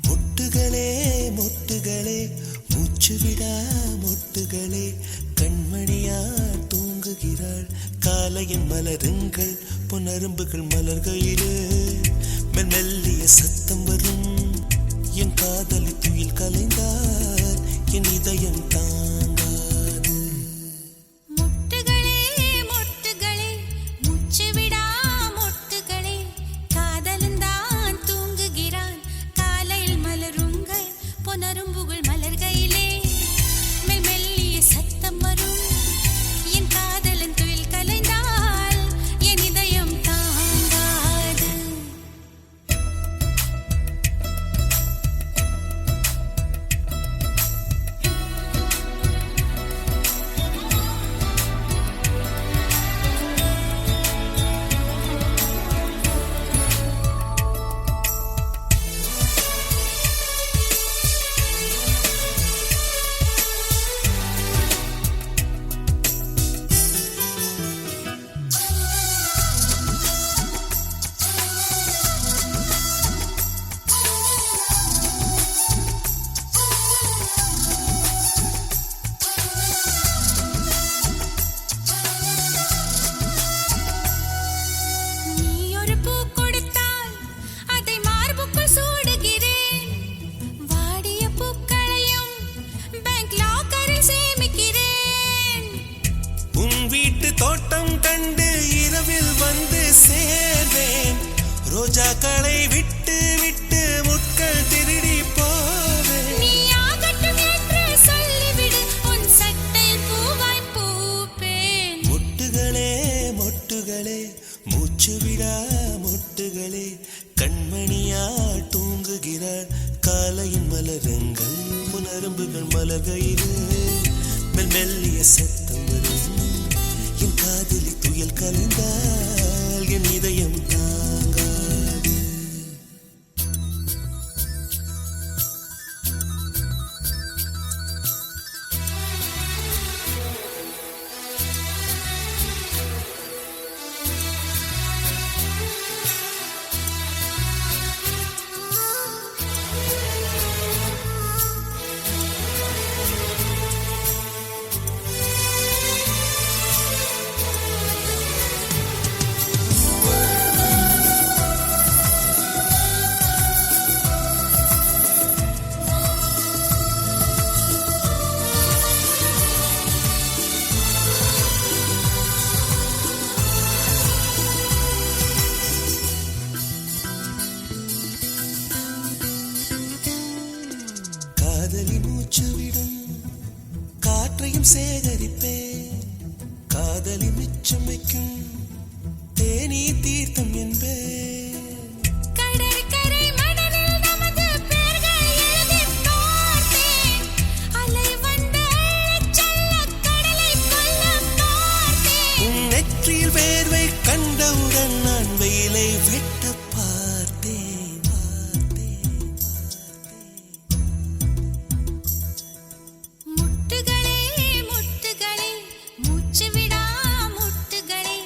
B: மொட்டுகளே மொட்டுகளே மூச்சுவிடா மொட்டுகளே கண்மணியார் தூங்குகிறாள் காலையின் மலருங்கள் பொன்னரும்புகள் மலர்கையிலே மெல்லிய சத்தம் வரும் என் காதலி துயில் கலைந்தார் என் இதயம் தாங்காது
A: மொட்டுகளே மொட்டுகளே மூச்சுவிடா மொட்டுகளே காதலந்தான் தூங்குகிறான் காலையில் மலருங்கள் பொன்னரும்புகள் மலர்கையிலே மெல்லிய சத்தம் வரும் என் காதலன் துயில் கலைந்தால் என் இதயம் தாங்காது
B: பூக்களை விட்டு விட்டு முட்கள் திருடி போவே
A: நீ ஆகட்டும் என்று சொல்லிவிடு உன் சட்டையில் பூவாய் பூப்பேன்
B: மொட்டுகளே மொட்டுகளே மூச்சு விடா மொட்டுகளே கண்மணியா தூங்குகிறாள் காலையின் மலருங்கள் புனரும்புகள் மலர்கையிலே மெல்லிய சத்தம் வரும் என் காதலி துயல் கலந்தால் என் இதயம் தாங்காது காதலி மூச்சு விடும் காற்றையும் சேகரிப்பேன் காதலி மிச்சம் வைக்கும் தேனீ தீர்த்தம் என்பேன்
A: கடற்கரை மணலில் நமது பெயர்கள் எழுதிப் பார்த்தேன் அலை வந்து அள்ளிச் செல்லக் கடலைக் கொல்லப் பார்த்தேன்
B: உன் நெற்றியில் வேர்வை கண்டவுடன் நான் வெயிலை வெட்டப் பார்த்தேன்
A: முட்டுகளே முட்டுகளே மூச்சு விடா முட்டுகளே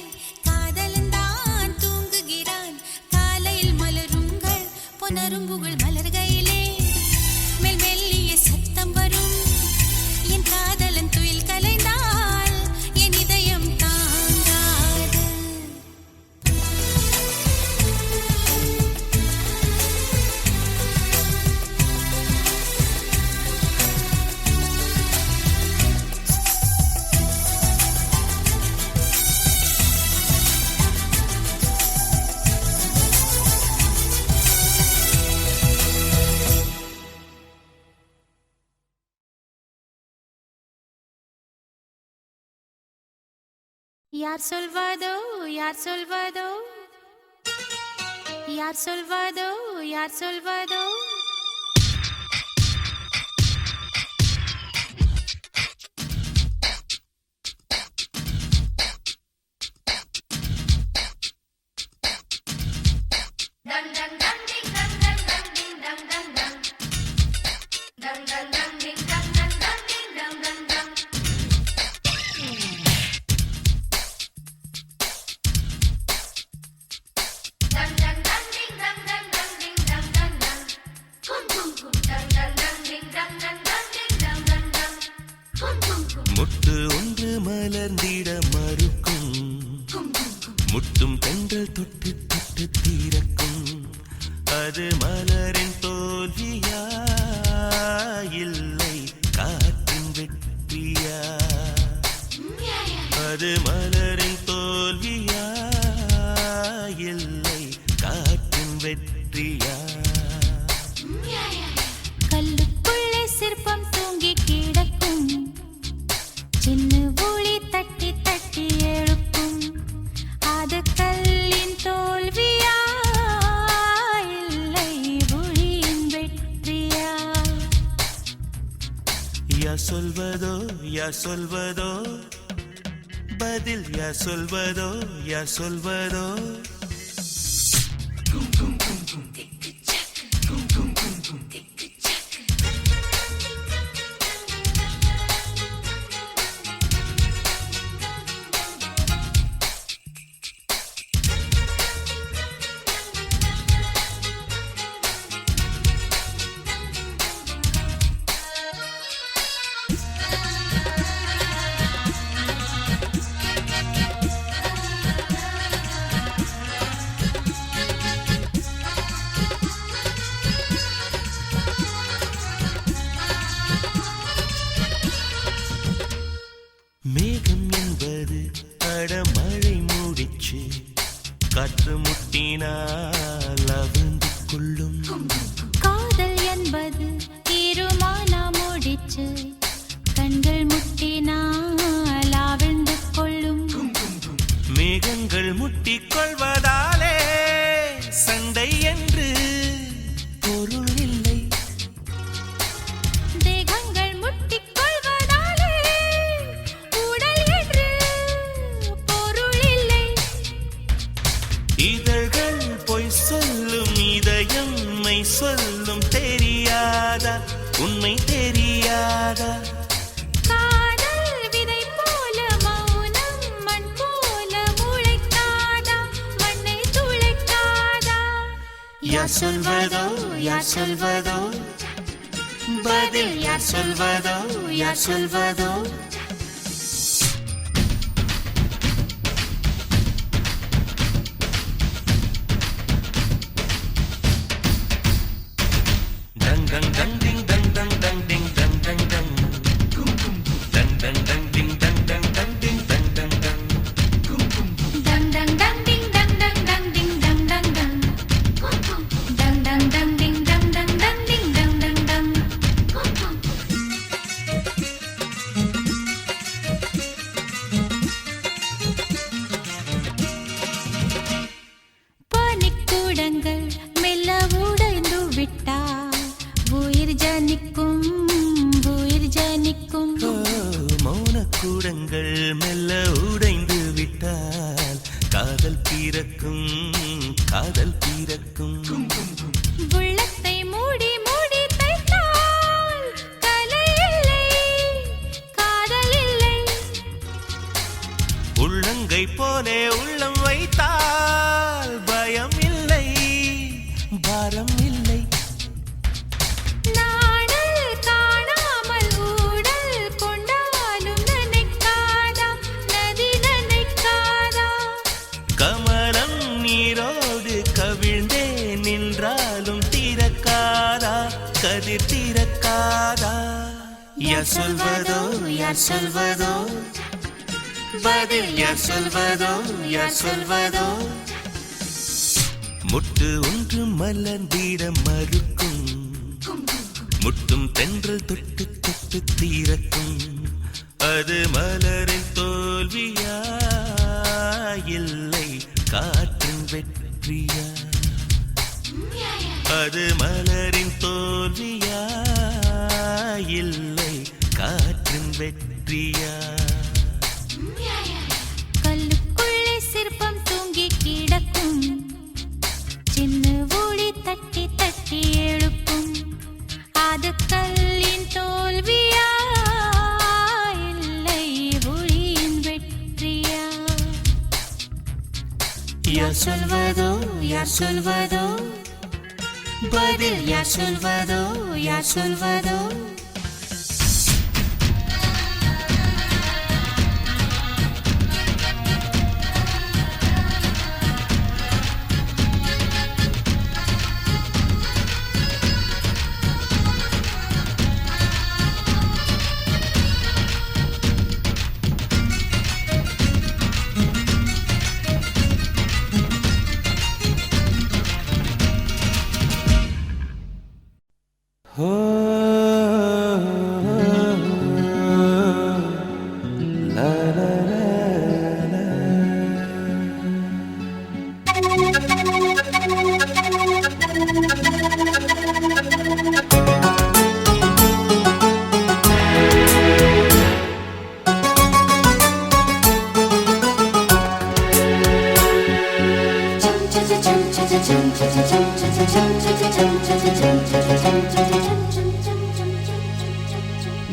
A: காதலன் தான் தூங்குகிறான் காலையில் மலருங்கள் பொனரும்புகள் மலர்கையிலே மெல்லிய சத்தம் வரும் என் காதலன் துயில் கலைந்தால் என் இதயம் தாங்காது யார் சொல்வதோ யார் சொல்வதோ யார் சொல்வதோ யார் சொல்வதோ
B: முட்டு ஒன்று மலர்ந்திட மறுக்கும் முட்டும் பெண்கள் தொட்டு தொட்டு தீரக்கும் அது மலரின் தோல்வியா இல்லை காற்றின் வெற்றியா அது மலரின் தோல்வியா இல்லை காற்றின் வெற்றியா
A: கல்லுக்குள்ளே சிற்பம் தூங்கி கிடக்கும் சின்ன ஒளி தட்டி தட்டி எழுப்பும் அது கல்லின் தோல்வியா இல்லை ஒளியின் வெற்றியா
B: யா சொல்வதோ யா சொல்வதோ பதில் யா சொல்வதோ யா சொல்வதோ சொல்லும் தெரியாதா உண்மை தெரியாதா
A: காதல் விதை போல மௌனம் மண் போல முளைக்காதா மண்ணை துளைக்காதா
B: யார் சொல்வதோ யார் சொல்வதோ பதில் யார் சொல்வதோ யார் சொல்வதோ dang dang dang ding dang dang dang ding dang dang dang dang dang dang ding dang dang dang ding dang dang dang
A: dang dang dang ding dang dang dang ding dang dang dang dang dang dang ding dang dang dang ding dang dang dang பனிக்கூடங்கள் மெல்ல உடைந்து விட்டால் உயிர் ஜனிக்கும் உயிர் ஜனிக்கும்
B: மௌனக்கூடங்கள் மெல்ல உடைந்து விட்டால் காதல் பிறக்கும் காதல் பிறக்கும்
A: உள்ளத்தை மூடி மூடி தைத்தால் கலை இல்லை காதல் இல்லை
B: உள்ளங்கை போலே உள்ளம் வைத்தால் பயம் இல்லை பாரம் இல்லை
A: நாடல் காணாமல் ஊடல் கொண்டாலும் நினைக்காதா நதி நினைக்காதா
B: கமலம் நீரோடு கவிழ்ந்தே நின்றாலும் தீரக்காதா கதிர் தீரக்காதா யார் சொல்வதோ யார் சொல்வதோ பதில் யார் சொல்வதோ யார் சொல்வதோ முட்டு ஒன்று மலர்ந்திட மறுக்கும் முட்டும் தென்றல் தொட்டு தொட்டு தீரக்கும் அது மலரின் தோல்வியா இல்லை காற்றின் வெற்றியா அது மலரின் தோல்வியா இல்லை காற்றின் வெற்றியா
A: கல்லுக்குள்ளே சிற்பம் தூங்கி கிடக்கும் சின்ன ஒளி தட்டி தட்டி எழுப்பும் அது கல்லின் தோல்வியா இல்லை ஒளியின் வெற்றியா
B: யார் சொல்வதோ யார் சொல்வதோ பதில் யார் சொல்வதோ யார் சொல்வதோ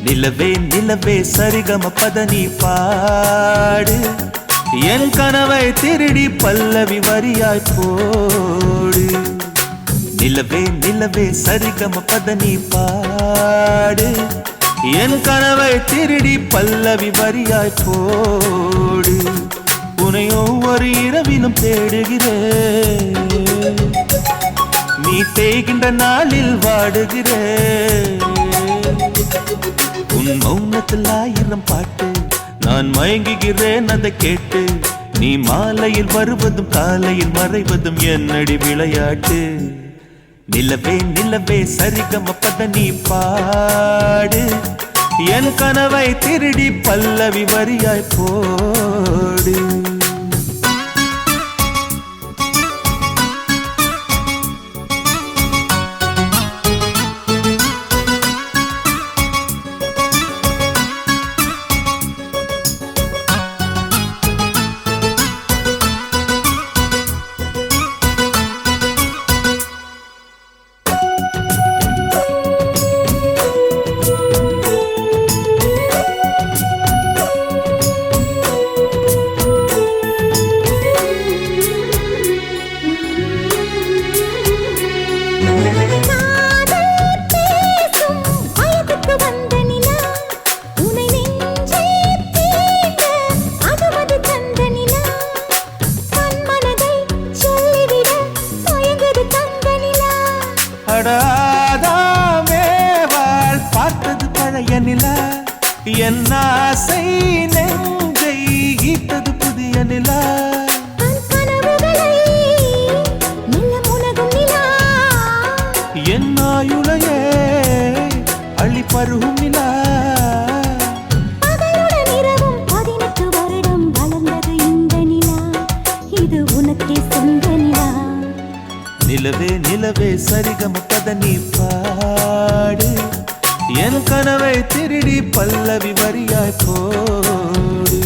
B: நிலவே நிலவே சரிகம பதனி பாடு என் கனவை திருடி பல்லவி வரியாய் போடு நிலவே நிலவே சரிகம பதனி பாடு என் கனவை திருடி பல்லவி வரியாய் போடு உன்னை ஒவ்வொரு இரவிலும் தேடுகிறேன் நீ தேய்கின்ற நாளில் வாடுகிறேன் உன் மௌனத்தில் 1000 பாட்டு நான் மயங்குகிறேன் அதை கேட்டு நீ மாலையில் வருவதும் காலையில் மறைவதும் என்னடி விளையாட்டு நிலவே நிலவே சரிகம பதனி பாடு என் கனவை திருடி பல்லவி வரியாய் போடு அடாதாமேவாள் பார்த்தது பழைய நிலா என் ஆசை நெஞ்சை ஈட்டது புதிய நிலா என் ஆயுளையே அள்ளி பருகும் நிலா நிலவே நிலவே சரிகம பத நீ பாடு என் கனவை திருடி பல்லவி வரியாய் போடு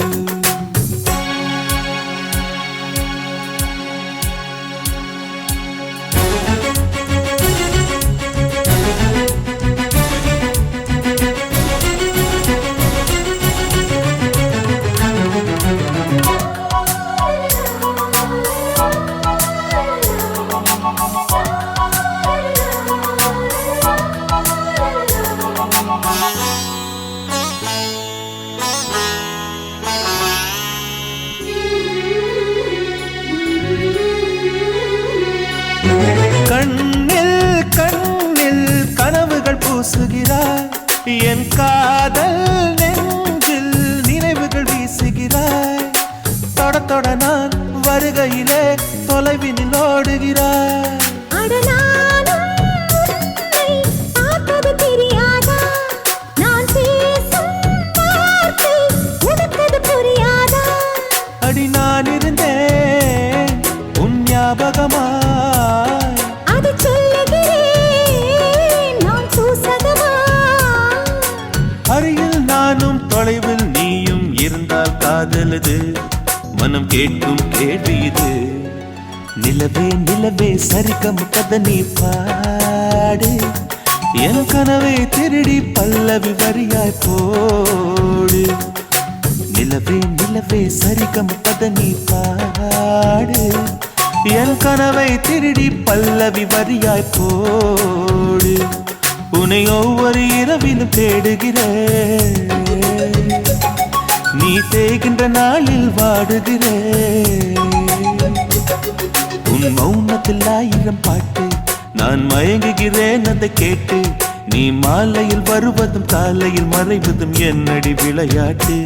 B: கண்ணில் கண்ணில் கனவுகள் பூசுகிறாய் என் காதல் நெஞ்சில் நினைவுகள் வீசுகிறாய் தொட தொட நான் வருகையிலே தொலைவினில் ஓடுகிறாய் அடி நான் இருந்தேன் உன் ஞாபகமா அருகில் நானும் தொலைவில் நீயும் இருந்தால் காதலது மனம் கேட்கும் கேள்வி இது நிலவே நிலவே சரிகம பத நீ பாடு என் கனவை திருடி பல்லவி வரியாய் போடு நிலவே நிலவே சரிகம பத நீ பாடு என் கனவை திருடி பல்லவி வரியாய் போடு உன்னை ஒவ்வொரு இரவிலும் தேடுகிறேன் நீ தேய்கின்ற நாளில் வாடுகிறேன் உன் மௌனத்தில் 1000 பாட்டு நான் மயங்குகிறேன் அதை கேட்டு நீ மாலையில் வருவதும் காலையில் மறைவதும் என்னடி விளையாட்டு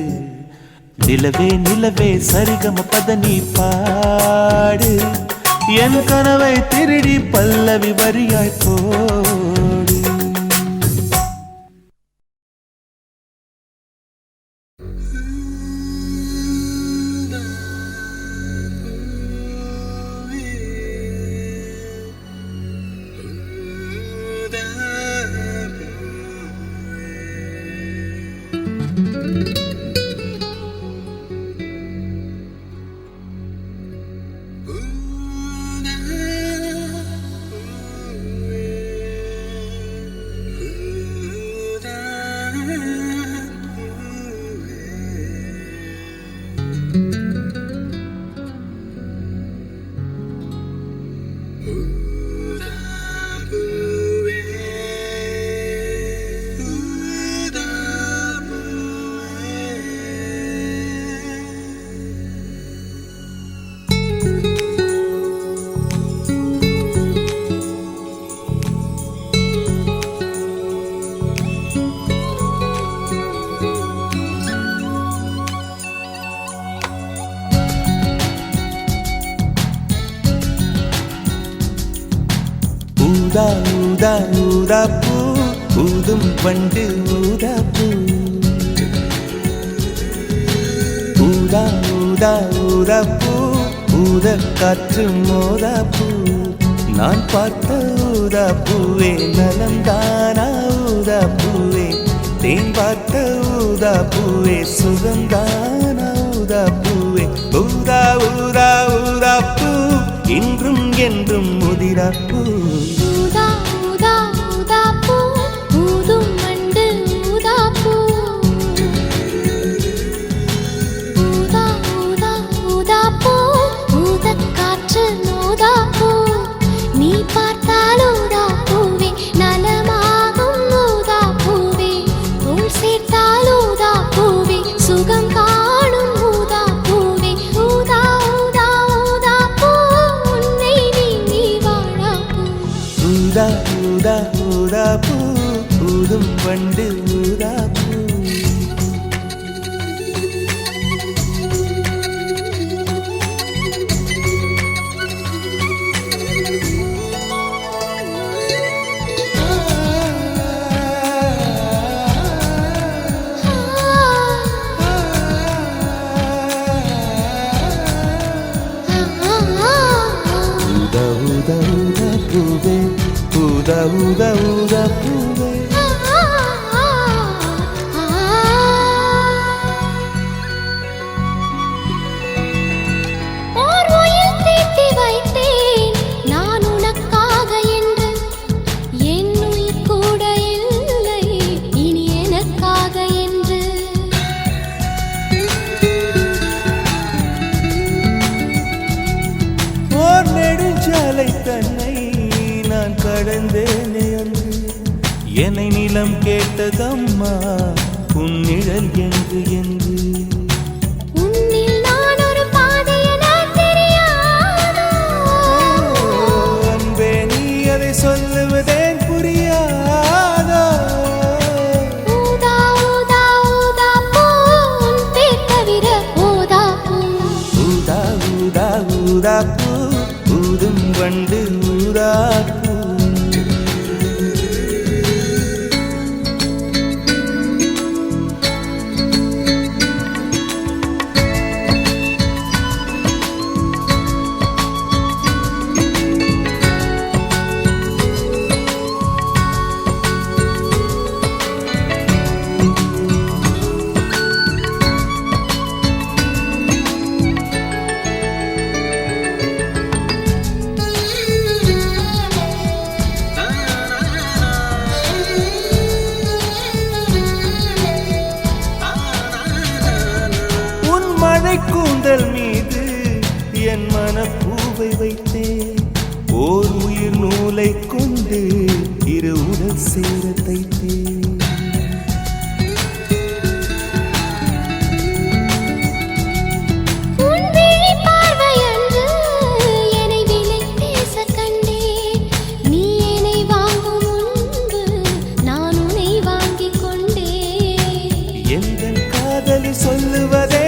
B: நிலவே நிலவே சரிகம பத நீ பாடு என் கனவை திருடி பல்லவி வரியாய் போடு ஊதா ஊதா ஊதா பூ ஊதும் பண்டு ஊதா பூ ஊதா ஊதா ஊதா பூ ஊத காற்று மோதா பூ நான் பார்த்த ஊதா பூவே நலந்தானா ஊதா பூவே தேன் பார்த்த ஊதா பூவே சுகந்தானா ஊதா பூவே ஊதா ஊதா ஊதா பூ இன்றும் என்றும் முதிரா பூ
A: ஊதா ஊதா ஊதா பூ ஊதும் மண்டு ஊதா பூ ஊதா ஊதா ஊதா பூ ஊதக் காற்று ஊதா பூ நீ பார்த்தால் ஊதா பூவே நலமாகும் ஊதா பூவே உள் சேர்த்தால் ஊதா பூவே சுகம் காணும் ஊதா பூவே ஊதா ஊதா ஊதா பூ உன்னை நீங்கி வாழா பூ
B: ஊதா ஊதா ஊதா பூ ஊதும் வண்டு ஊதா பூ பூவே ஊதா ஊதா ஊதா பூவே
A: ஓர் உயிர் தீட்டி வைத்தேன் நான் உனக்காக என்று என் உயிர் கூட இல்லை இனி எனக்காக என்று
B: ஓர் நெடுஞ்சாலை தன்னை நான் கடந்தேனே அன்று என்னை நிலம் கேட்டதம்மா உன் நிழல் என்று என்று
A: உன்னில் நான் ஒரு பாதை என தெரியாதோ
B: அன்பே நீ அதை சொல்லுவதேன் புரியாதோ
A: ஊதா ஊதா ஊதா பூ உன் பேர் தவிர ஊதா பூ
B: ஊதா ஊதா ஊதா பூ ஊதும் வண்டு ஊதா பூ கூந்தல் மீது என் மனப்பூவை வைத்தேன் ஓர் உயிர் நூலை கொண்டு இரு உடல் சேர தைத்தேன்
A: உன் விழி பார்வையன்று என்னை விலை பேச கண்டேன் நீ என்னை வாங்கும் முன்பு நான் உன்னை வாங்கிக் கொண்டேன்
B: எந்தன் காதலி சொல்லுவதே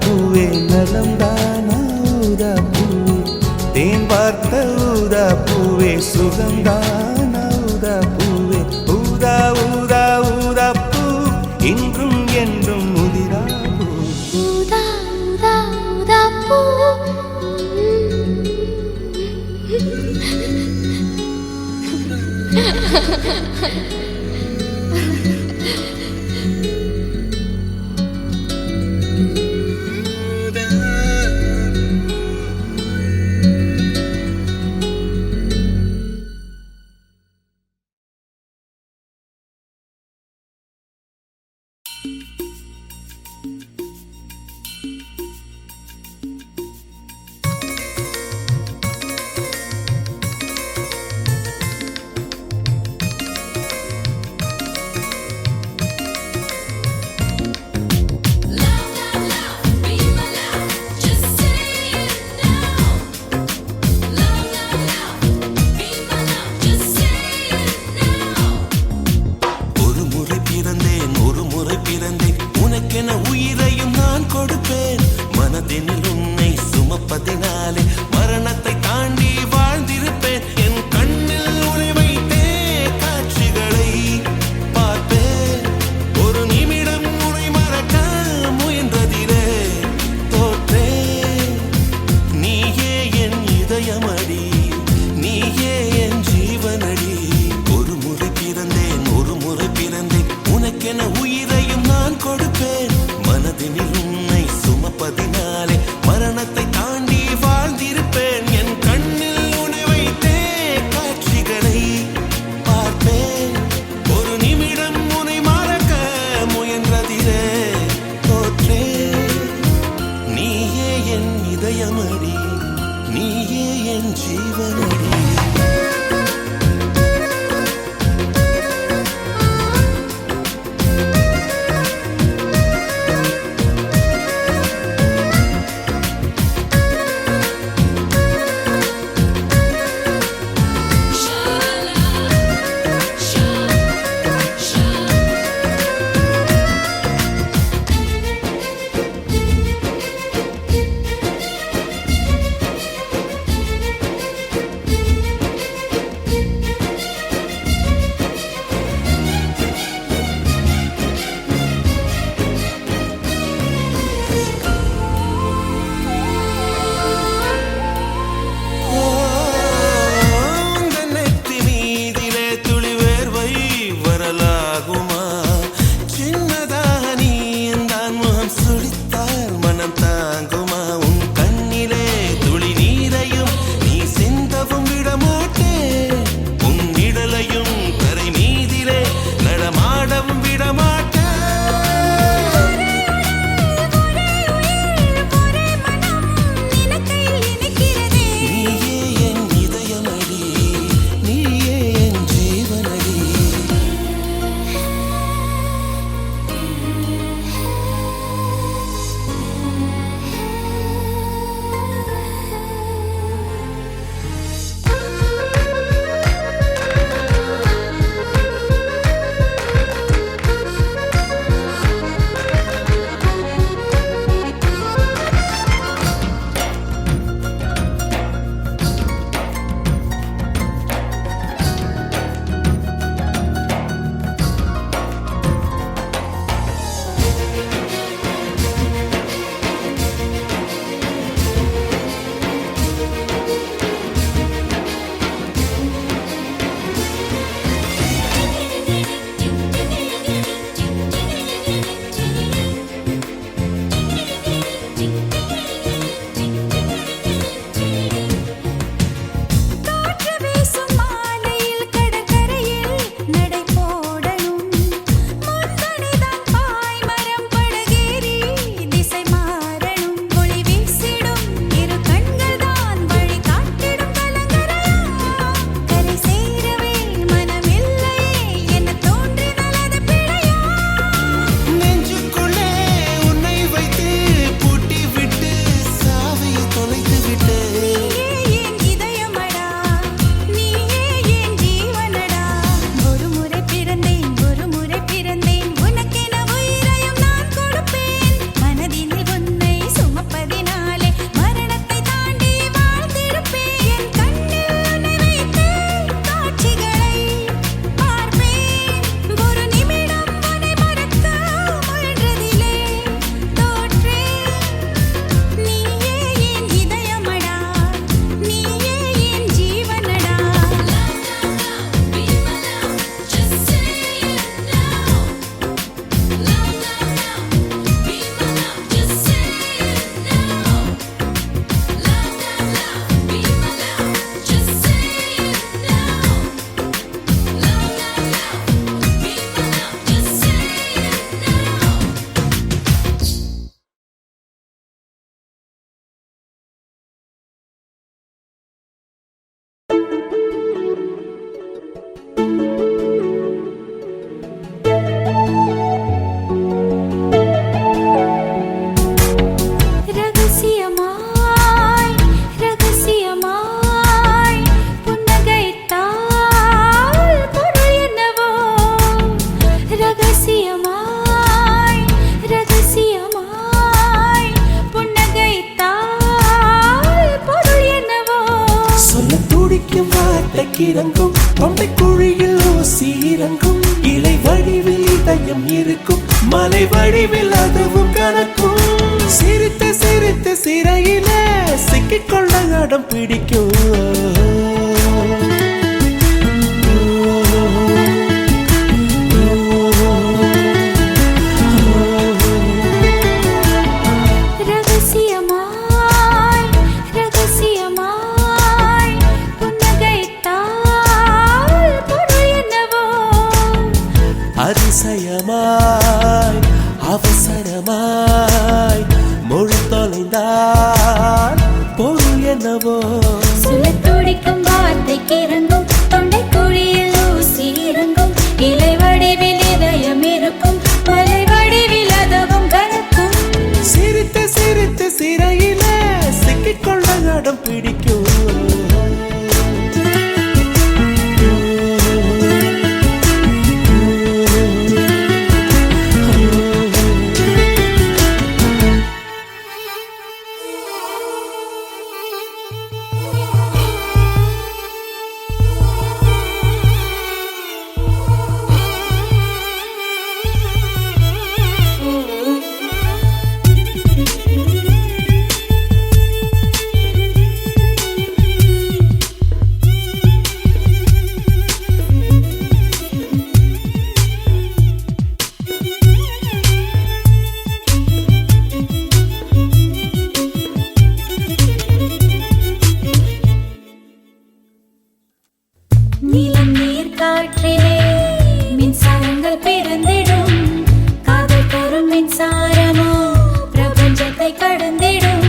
B: பூவே நலம் தானா ஊதா பூவே தேன் பார்த்த ஊதா பூவே சுகந்தானா ஊதா பூவே ஊதா ஊதா ஊதா பூ இன்றும் என்றும் முதிரா பூ
A: ஊதா ஊதா ஊதா பூ ரகசியமாய் ரகசியமாய் புன்னகைத்தால் பொருள் என்னவோ ரகசியமாய் ரகசியமாய் புன்னகைத்தால் பொருள் என்னவோ
B: சொல்ல துடிக்கும் வார்த்தைக்கு இறங்கும் தொண்டை குழியில் ஊசி இறங்கும் இலை வடிவில் இதயம் இருக்கும் மலை வடிவில் அதுவும் கணக்கும் சிரித்து சிரித்து சிறையில சிக்கிக்கொள்ள அடம் பிடிக்கும்
A: ரகசியமாய் ரகசியமாய் புன்னகைத்தால் பொருள் என்னவோ
B: அதிசயமாய் அவசரமாய் மொழி தொலைந்தால் பொருள் என்னவோ
A: சொல்லத் துடிக்கும் வார்த்தைக்கு இறங்கும் தொண்டை குழியில் ஊசி இறங்கும் இலை வடிவில் இதயம் இருக்கும் மலை வடிவில் அதுவும் கணக்கும்
B: சிரித்து சிரித்து சிறையில சிக்கிக்கொள்ள அடம் பிடிக்கும்
A: நிலம் நீர் காற்றிலே மின்சாரங்கள் பிறந்திடும் காதல் தரும் மின்சாரமோ பிரபஞ்சத்தை கடந்திடும்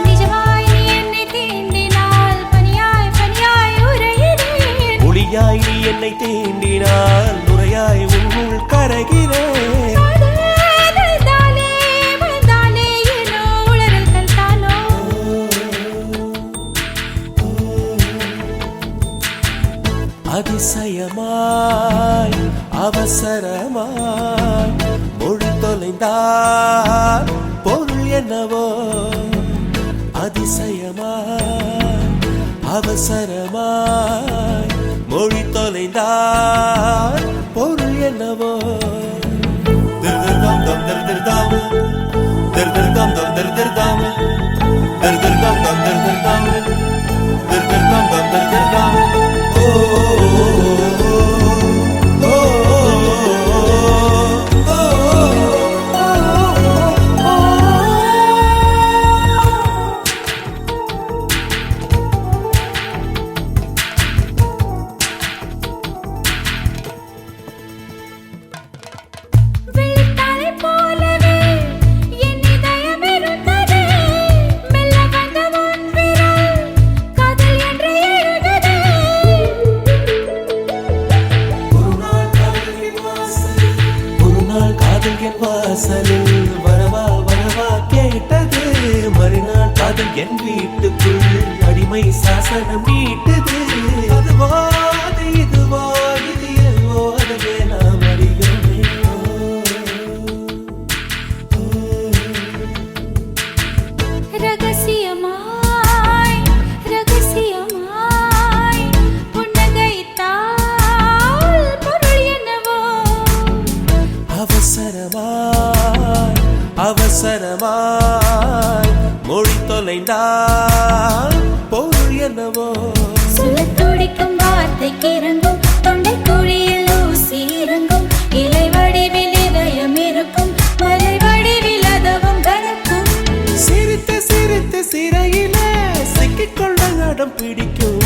A: நிஜமாய் நீ என்னை தீண்டினால் பனியாய் பனியாய் உறைகிறேன்
B: ஒளியாய் நீ என்னை தீண்டினால் நுரையாய் உன்னுள் கரைகிறேன்
A: காதல்தாலே வந்தாலே ஏனோ உளறல்கள் தானோ
B: அதிசயமாய் அவசரமாய் மொழி தொலைந்தால் பொருள் என்னவோ அதிசயமாய் அவசரமாய் மொழி தொலைந்தால் பொருள் என்னவோ திருதிர்தாம் தம் திருதிர்தாம் திருதிர்தாம் தம் திருதிர்தாம் திருதிர்தாம் தம் திருதிர்தாம் திருதிர்தாம் தம் திருதிர்தாம்
A: வெள்ளித்தாளை போலவே என் இதயம் இருந்தது மெல்ல வந்த உன் விரல் காதல் என்று எழுதது
B: ஒரு நாள் காதல் என் வாசலில் வரவா வரவா கேட்டது மறுநாள் காதல் என் வீட்டுக்குள் அடிமை சாசனம் நீட்டது அதுவா அது இதுவா இது எல்லோ அதுவே நாம் அறியோமே
A: ரகசியமாய் ரகசியமாய் புன்னகைத்தால் பொருள் என்னவோ
B: அவசரமாய் அவசரமாய் மொழி தொலைந்தால் பொருள் என்னவோ
A: சொல்லத் துடிக்கும் வார்த்தைக்கு இறங்கும் தொண்டை குழியில் ஊசி இறங்கும் இலை வடிவில் இதயம் இருக்கும் மலை வடிவில் அதுவும் கணக்கும்
B: சிரித்து சிரித்து சிறையில சிக்கிக்கொள்ள அடம் பிடிக்கும்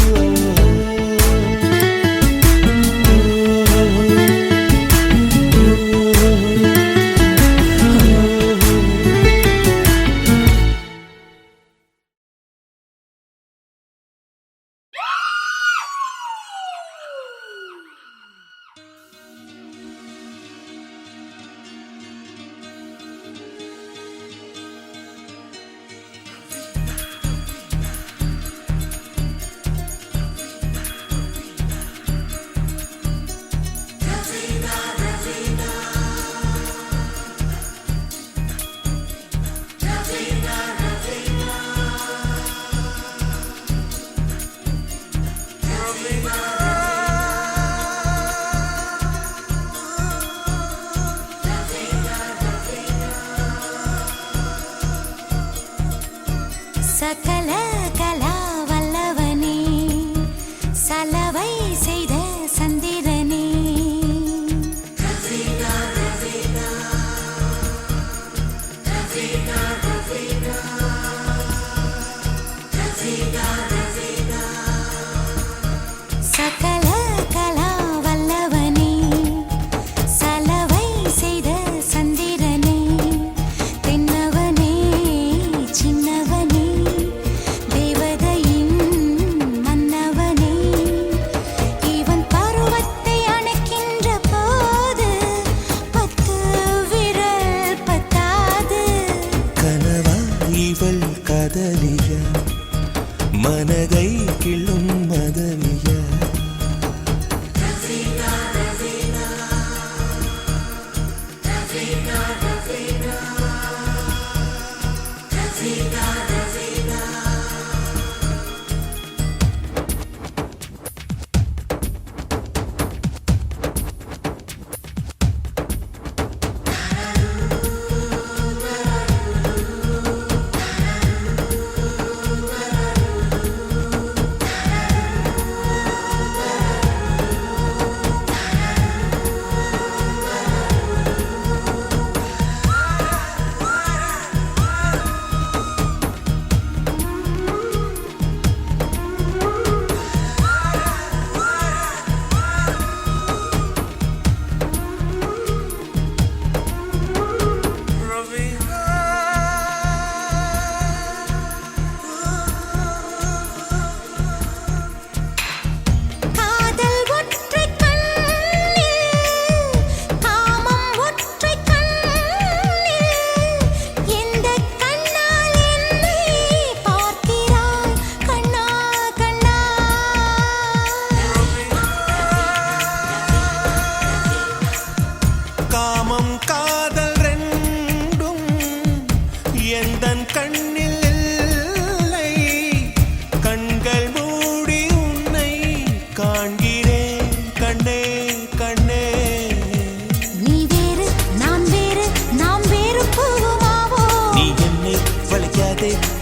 B: மனதை கிள்ளும் மதனியா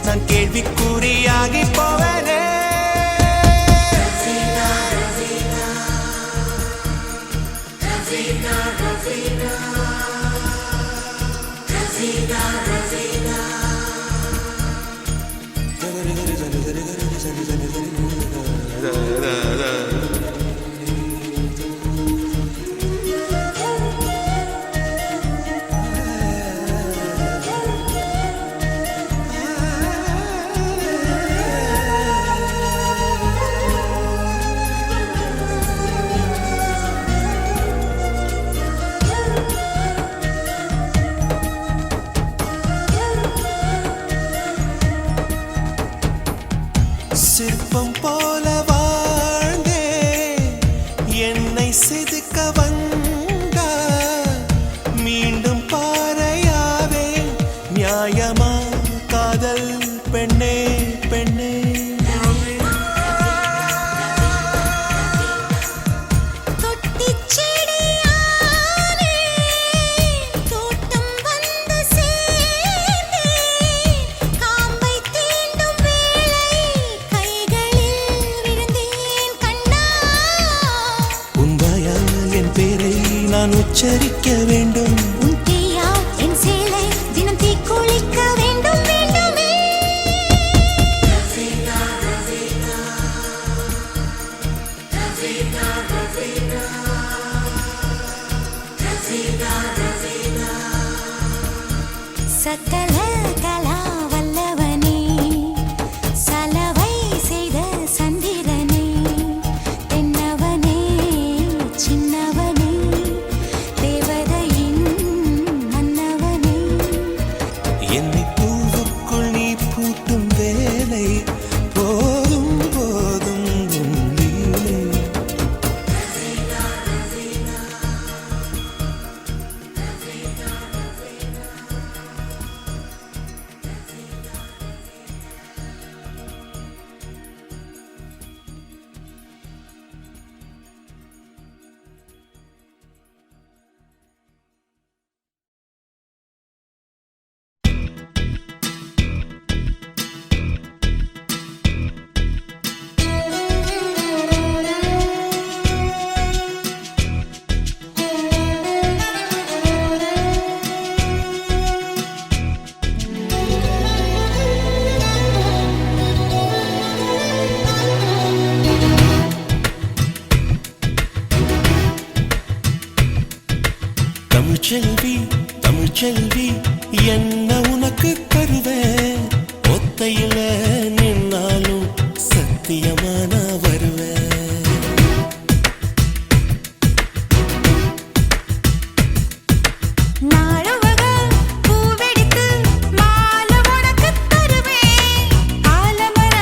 B: நான் கேள்விக்குறியாகி போவனே சிற்பம் போல வாழ்ந்தே என்னை செதுக்க வந்தா மீண்டும் பாறையாவே நியாயமா காதல் பெண்ணே பெண்ணே நான் உச்சரிக்க வேண்டும்
A: உன் தீயா என் சேலை தினம் தீ குளிக்க வேண்டும் வேண்டுமே சகல கலா வல்லவனே சலவை செய்த சந்திரனே தென்னவனே சின்னவனே
B: என்னை பூவுக்குள் நீ பூட்டும் வேலை போதும் போதும் லீலை தமிழ்ச்செல்வி தமிழ்ச்செல்வி என்ன உனக்கு தருவேன் ஒத்தையில நின்னாலும் சத்தியமான வருவேன்
A: நாளவக பூவெடுத்து மாலை உனக்கு தருவேன் ஆலமர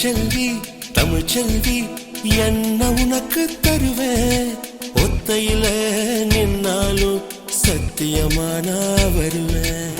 B: தமிழ்ச்செல்வி தமிழ்ச்செல்வி என்ன உனக்கு தருவேன் ஒத்தையில நின்னாலும் சத்தியமானா வருவேன்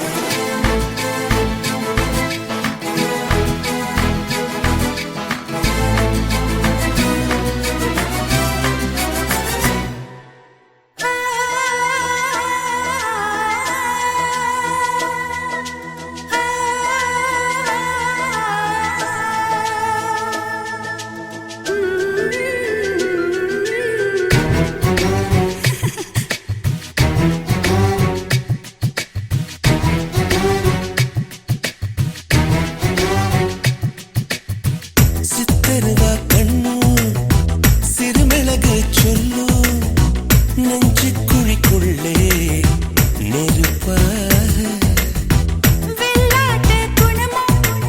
B: சித்தருவா கண்ணு சிறுமிளகு சொல்லு நெஞ்சு குழிக்குள்ளே நெருப்பாக
A: வெள்ளாட்டு குணமும்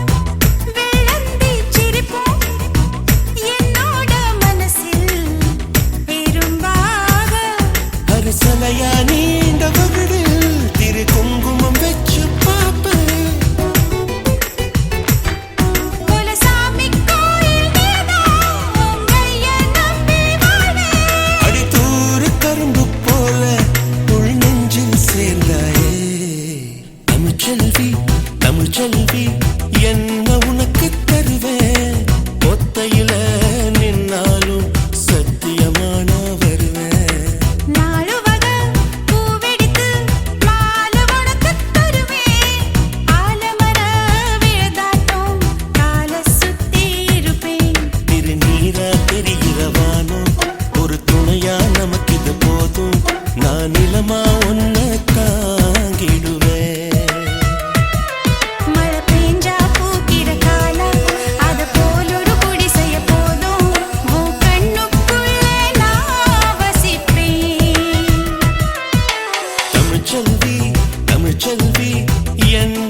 A: வெள்ளந்தி சிரிப்பும் என்னோட மனசில் பெரும்பாக
B: அரசலையா நீண்ட வகுடில் திரு குங்குமம் வச்சு பாப்பேன்
A: குலசாமி கோயில் நீதான் உங்கைய நம்பி வாழ்வேன்
B: அடித்தூறு கரும்பு போல உள் நெஞ்சில் சேர்ந்தாயே தமிழ்ச்செல்வி தமிழ்ச்செல்வி என்ன உனக்கு தருவேன் ஒத்தையில நின்னாலும் சத்தியமான வருவேன்
A: நாளுவக பூவெடுத்து மாலை உனக்கு தருவேன் ஆலமர விழுதாட்டம் காலை சுத்தி இருப்பேன்
B: திருநீரா தெரிகிறவானோ ஒரு துணையா நமக்கு இது போதும் நான் நிலமா ஒன்ன தாங்கிடுவேன்
A: மழை பெஞ்சா பூக்கிற காலம் அது போல் ஒரு குடிசைய போதும் உன் கண்ணுக்குள்ளே நான் வசிப்பேன்
B: தமிழ்ச்செல்வி தமிழ்ச்செல்வி என்ன